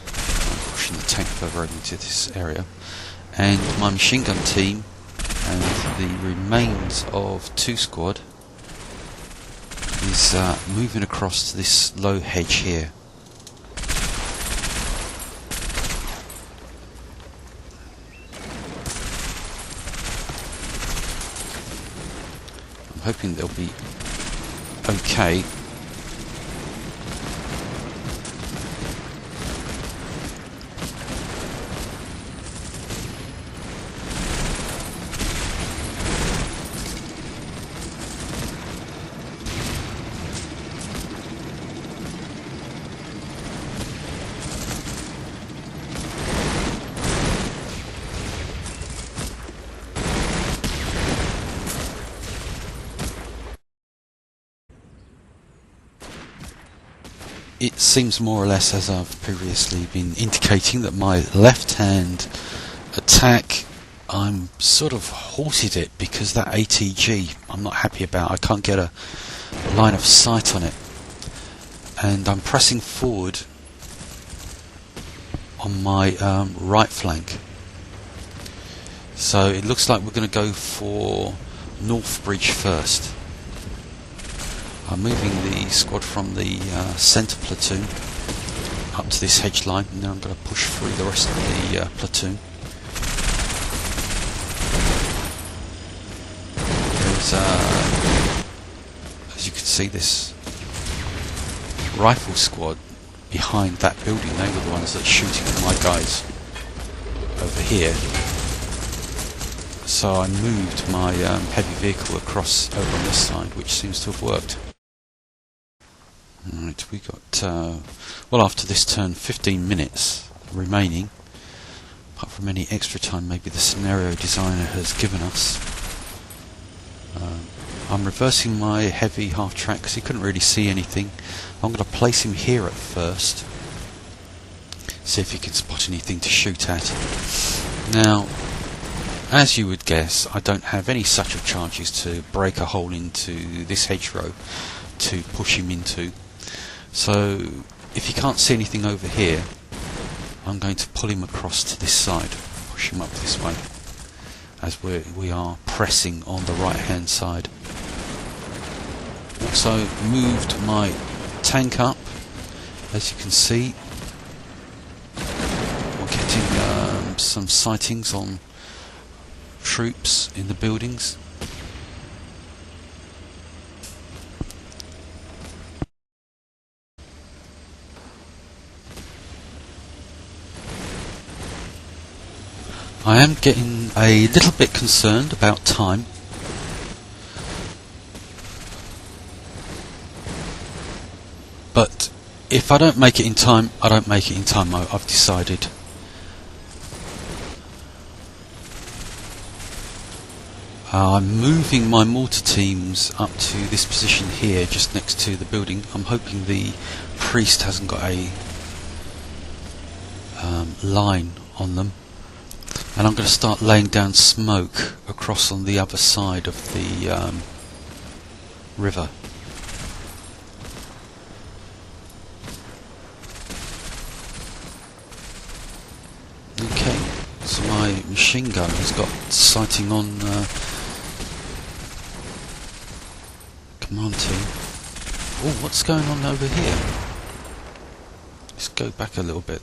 I'm pushing the tank further over into this area. And my machine gun team and the remains of 2 squad is moving across to this low hedge here. I'm hoping they'll be okay. It seems more or less, as I've previously been indicating, that my left-hand attack, I'm sort of halted it because that ATG I'm not happy about. I can't get a line of sight on it, and I'm pressing forward on my right flank. So it looks like we're going to go for North Bridge first. I'm moving the squad from the centre platoon up to this hedge line, and now I'm going to push through the rest of the platoon. There's, as you can see, this rifle squad behind that building. They were the ones that are shooting at my guys. over here. So I moved my heavy vehicle across over on this side, which seems to have worked. Right, we got, well, after this turn, 15 minutes remaining, apart from any extra time maybe the scenario designer has given us. I'm reversing my heavy half-track because he couldn't really see anything. I'm going to place him here at first, see if he can spot anything to shoot at. Now, as you would guess, I don't have any such of charges to break a hole into this hedgerow to push him into. So, if he can't see anything over here, I'm going to pull him across to this side, push him up this way, as we are pressing on the right hand side. Also moved my tank up, as you can see. We're getting some sightings on troops in the buildings. I am getting a little bit concerned about time. But if I don't make it in time, I don't make it in time, I've decided. I'm moving my mortar teams up to this position here, just next to the building. I'm hoping the priest hasn't got a line on them. And I'm going to start laying down smoke across on the other side of the river. Okay, so my machine gun has got sighting on command team. Oh, what's going on over here? Let's go back a little bit.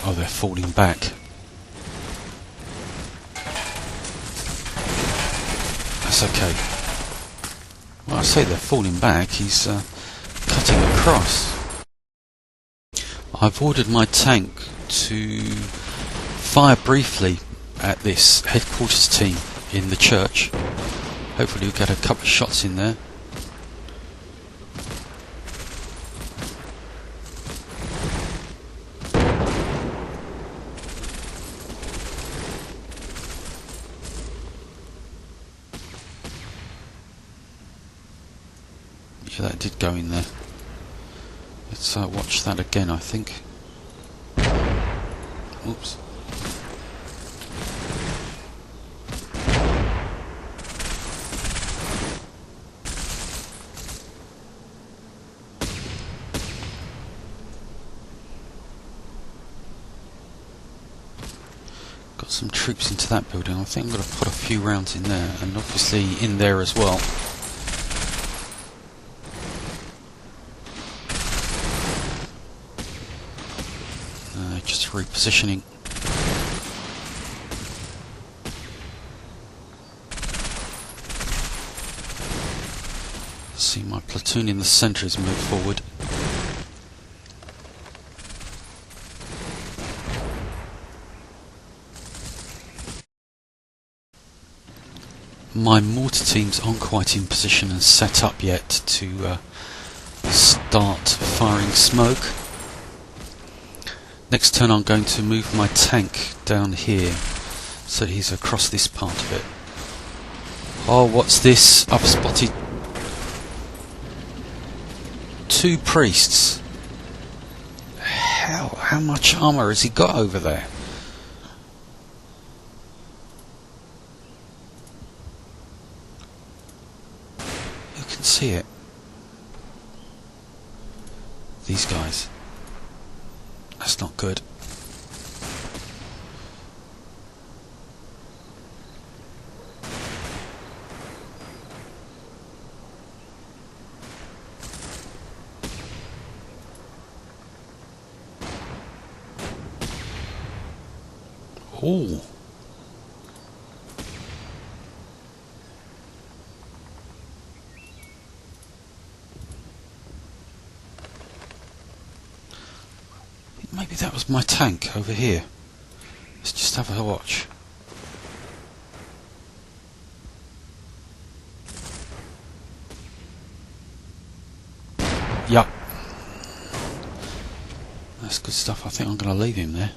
Oh, they're falling back. That's okay. Well, I say they're falling back, he's cutting across. I've ordered my tank to fire briefly at this headquarters team in the church. Hopefully we'll get a couple of shots in there. Yeah, that did go in there. Let's watch that again, I think. Oops. Got some troops into that building. I think I'm going to put a few rounds in there, and obviously in there as well. Just repositioning. See, my platoon in the centre has moved forward. My mortar teams aren't quite in position and set up yet to start firing smoke. Next turn I'm going to move my tank down here so he's across this part of it. Oh, what's this? I've spotted 2 priests. How much armour has he got over there? Who can see it? These guys. That's not good. Ooh. Maybe that was my tank over here. Let's just have a watch. Yup. That's good stuff. I think I'm going to leave him there.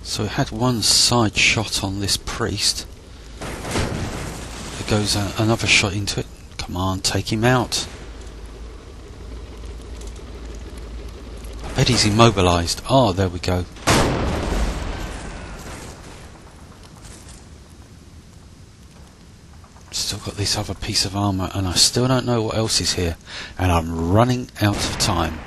So it had one side shot on this priest. There goes another shot into it. Come on, take him out. I bet he's immobilised. Oh, there we go. Still got this other piece of armour, and I still don't know what else is here. And I'm running out of time.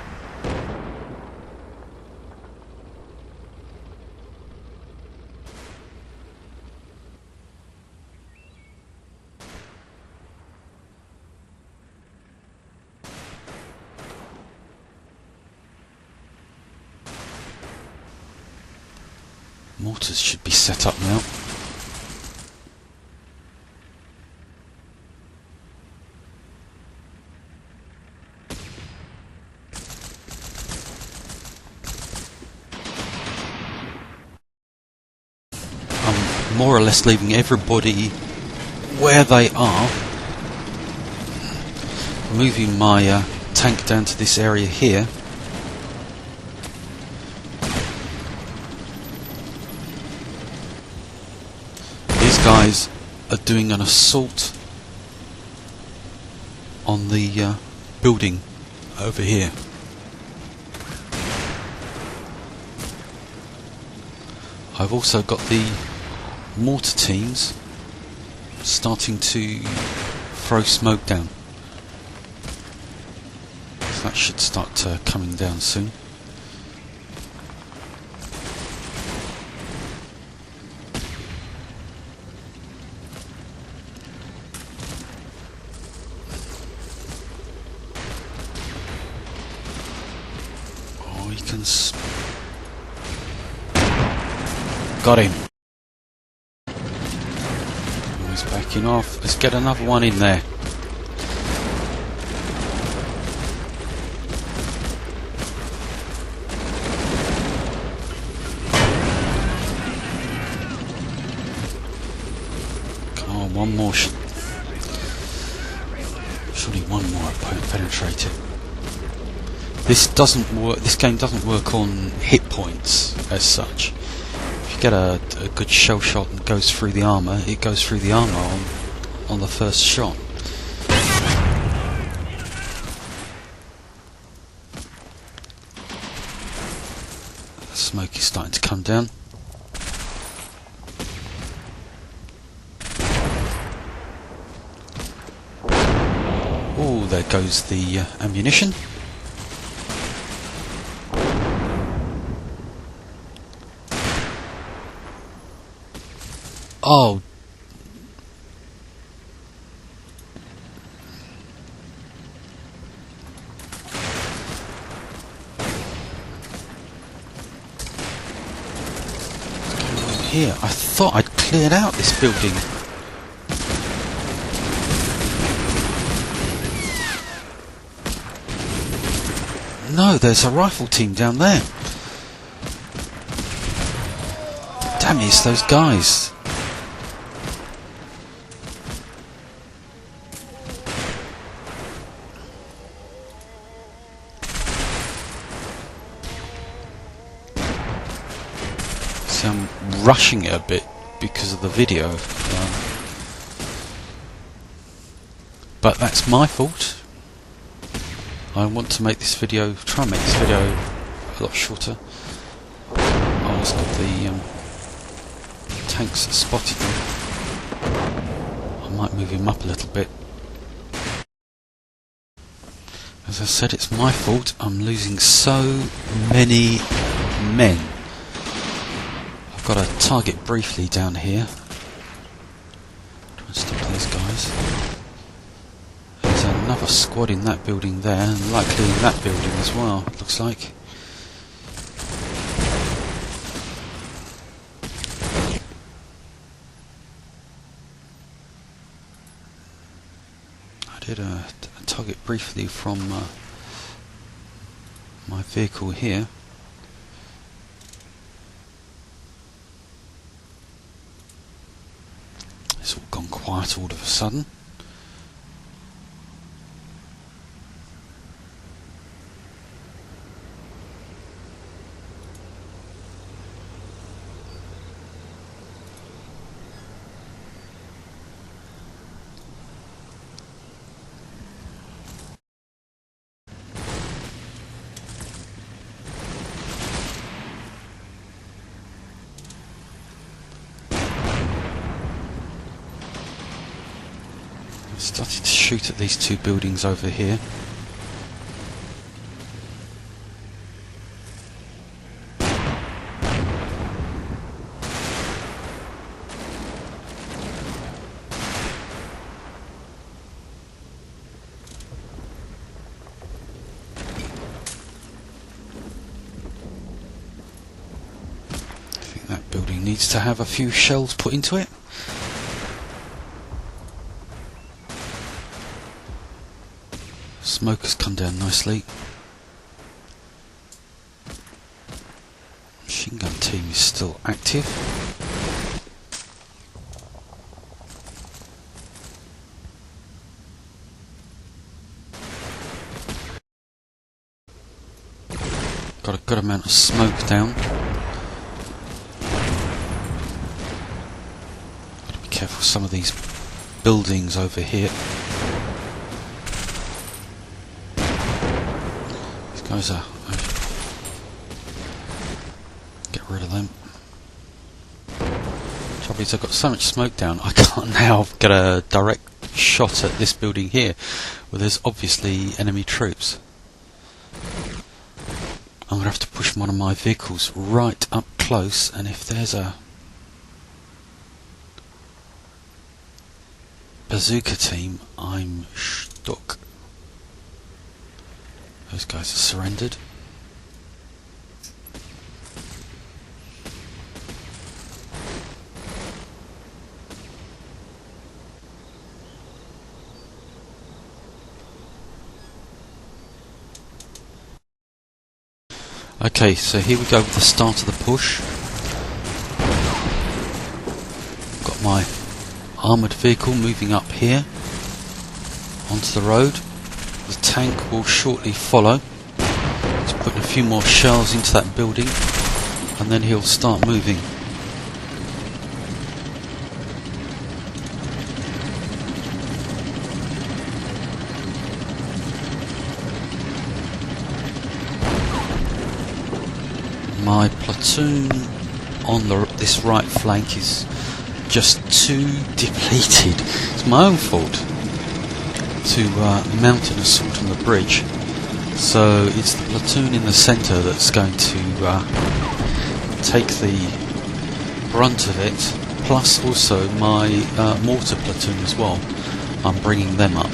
Mortars should be set up now. I'm more or less leaving everybody where they are. Moving my tank down to this area here. Guys are doing an assault on the building over here. I've also got the mortar teams starting to throw smoke down. So that should start coming down soon. Got him. He's backing off. Let's get another one in there. Come on, one more. Surely one more penetrated. This doesn't work. This game doesn't work on hit points as such. If you get a good shell shot and goes through the armour, it goes through the armour on the first shot. The smoke is starting to come down. Oh, there goes the ammunition. Oh. What's going on here? I thought I'd cleared out this building. No, there's a rifle team down there. Damn it, it's those guys. See, I'm rushing it a bit because of the video. But that's my fault. I want to make this video, try and make this video a lot shorter. Oh, it's got the tanks spotted me. I might move him up a little bit. As I said, it's my fault. I'm losing so many men. I've got to target briefly down here. Try and stop those guys. There's another squad in that building there, and likely in that building as well, it looks like. did a target briefly from my vehicle here. It's all gone quiet all of a sudden. Started to shoot at these two buildings over here. I think that building needs to have a few shells put into it. Smoke has come down nicely. Machine gun team is still active. Got a good amount of smoke down. Got to be careful with some of these buildings over here. Guys get rid of them. Trouble is I've got so much smoke down I can't now get a direct shot at this building here where there's obviously enemy troops. I'm going to have to push one of my vehicles right up close, and if there's a bazooka team I'm stuck. Those guys are surrendered. Okay, so here we go with the start of the push. Got my armoured vehicle moving up here onto the road. The tank will shortly follow. He's putting a few more shells into that building and then he'll start moving. My platoon on this right flank is just too depleted. It's my own fault to mount an assault on the bridge, so it's the platoon in the centre that's going to take the brunt of it, plus also my mortar platoon as well. I'm bringing them up.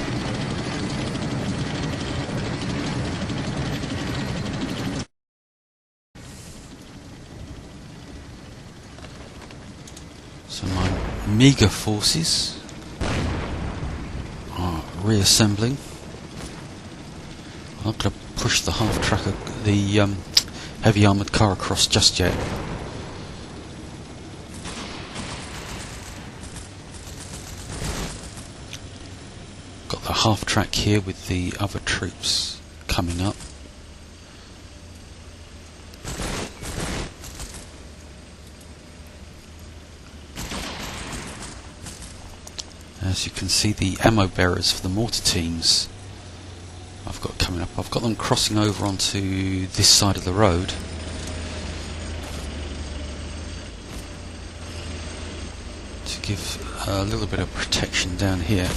So my meagre forces are reassembling. I'm not going to push the half-track of the heavy armoured car across just yet. Got the half-track here with the other troops coming up. As you can see, the ammo bearers for the mortar teams I've got coming up. I've got them crossing over onto this side of the road. To give a little bit of protection down here.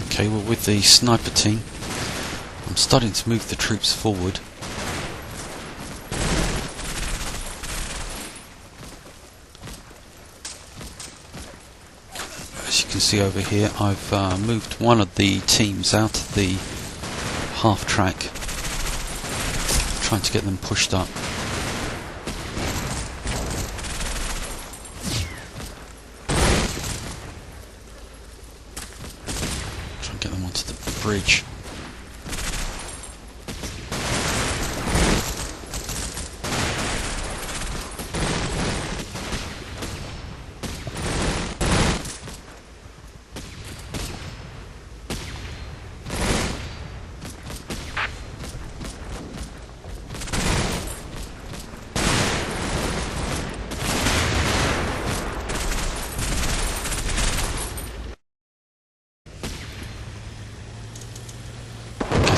Okay, well, with the sniper team, I'm starting to move the troops forward. As you can see over here, I've moved one of the teams out of the half-track trying to get them pushed up. Try and get them onto the bridge.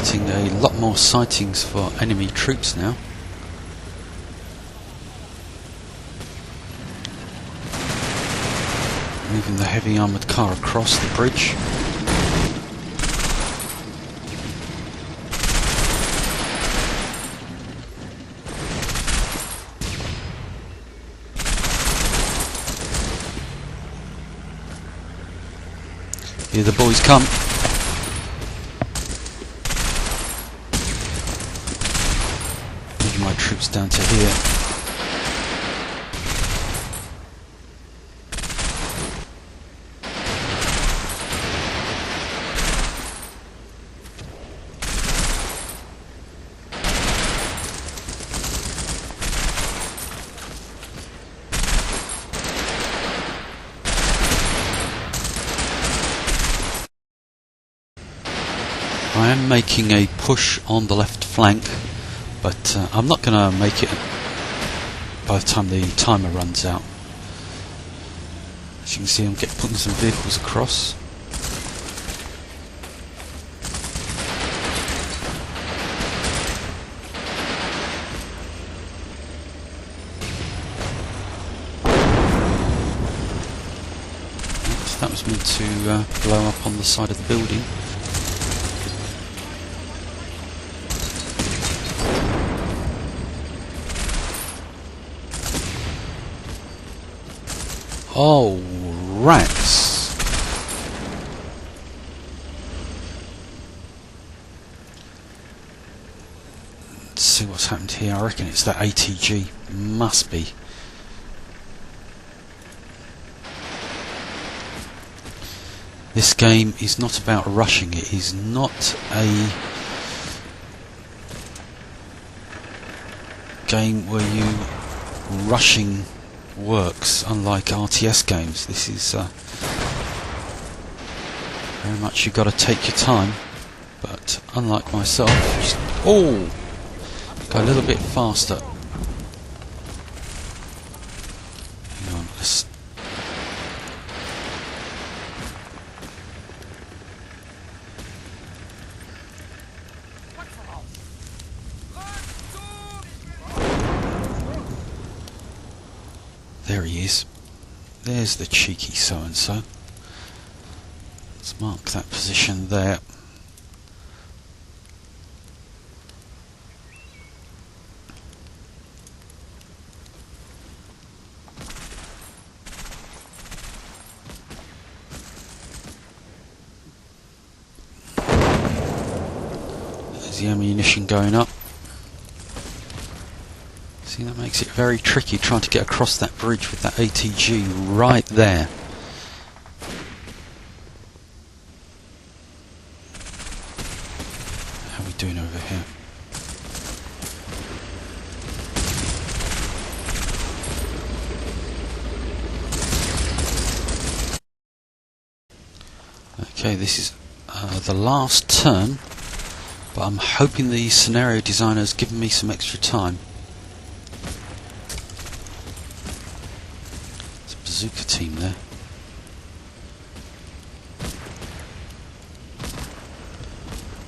Getting a lot more sightings for enemy troops now. Moving the heavy armoured car across the bridge. Here the boys come. Moving my troops down to here. I am making a push on the left flank, but I'm not going to make it by the time the timer runs out. As you can see, I'm putting some vehicles across. So that was meant to blow up on the side of the building. Oh, rats! Let's see what's happened here. I reckon it's that ATG. Must be. This game is not about rushing. It is not a game where you rushing works, unlike RTS games. This is very much you've got to take your time, but unlike myself, just, oh, go a little bit faster. Hang on, let's there he is. There's the cheeky so-and-so. Let's mark that position there. There's the ammunition going up. See, that makes it very tricky trying to get across that bridge with that ATG right there. How are we doing over here? Okay, this is the last turn, but I'm hoping the scenario designer's given me some extra time. Bazooka team there.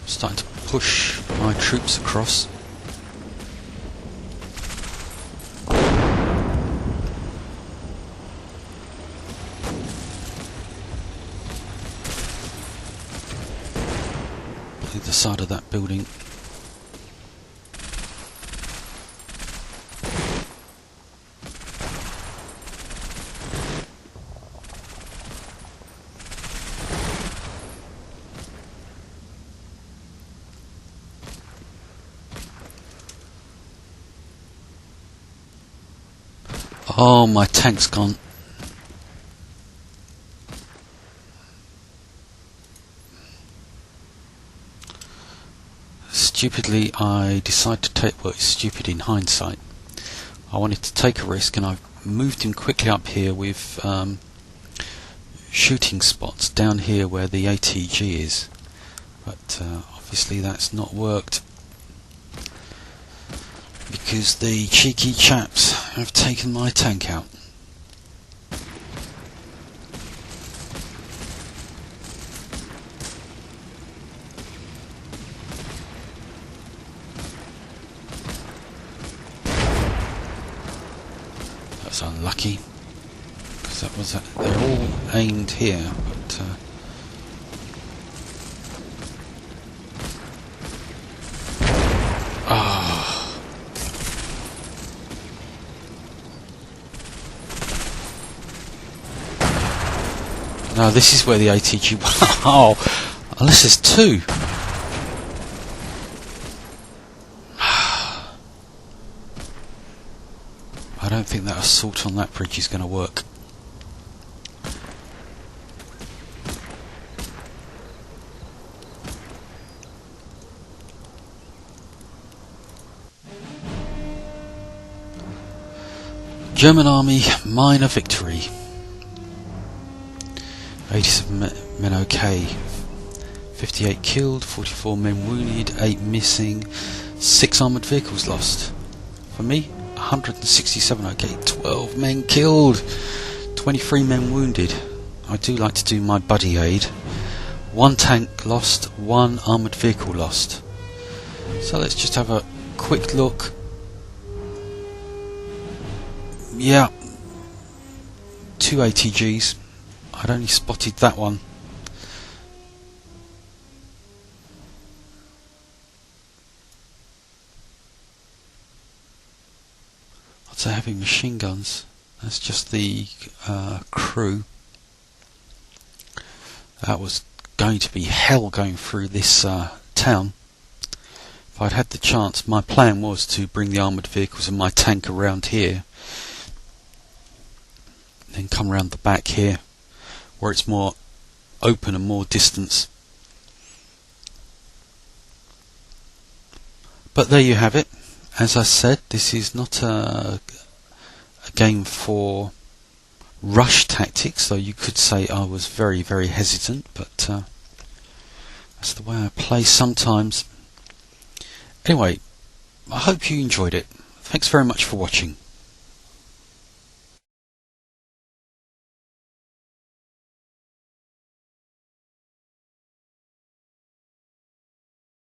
Starting to push my troops across. Either side of that building. Oh, my tank's gone. Stupidly, I decided to take, well, it's stupid in hindsight. I wanted to take a risk, and I've moved him quickly up here with shooting spots down here where the ATG is. But obviously that's not worked, because the cheeky chaps have taken my tank out. That's unlucky, because that was they're all aimed here, but no, this is where the ATG. Oh, unless there's two. I don't think that assault on that bridge is going to work. German army, minor victory. 87 men okay. 58 killed, 44 men wounded, 8 missing, 6 armoured vehicles lost. For me, 167 okay, 12 men killed, 23 men wounded. I do like to do my buddy aid. 1 tank lost, 1 armoured vehicle lost. So let's just have a quick look. Yeah, 2 ATGs. I'd only spotted that one. I'd say heavy machine guns. That's just the crew. That was going to be hell going through this town. If I'd had the chance, my plan was to bring the armoured vehicles and my tank around here, then come around the back here, where it's more open and more distance. But there you have it. As I said, this is not a game for rush tactics, though you could say I was very, very hesitant, but that's the way I play sometimes. Anyway, I hope you enjoyed it. Thanks very much for watching.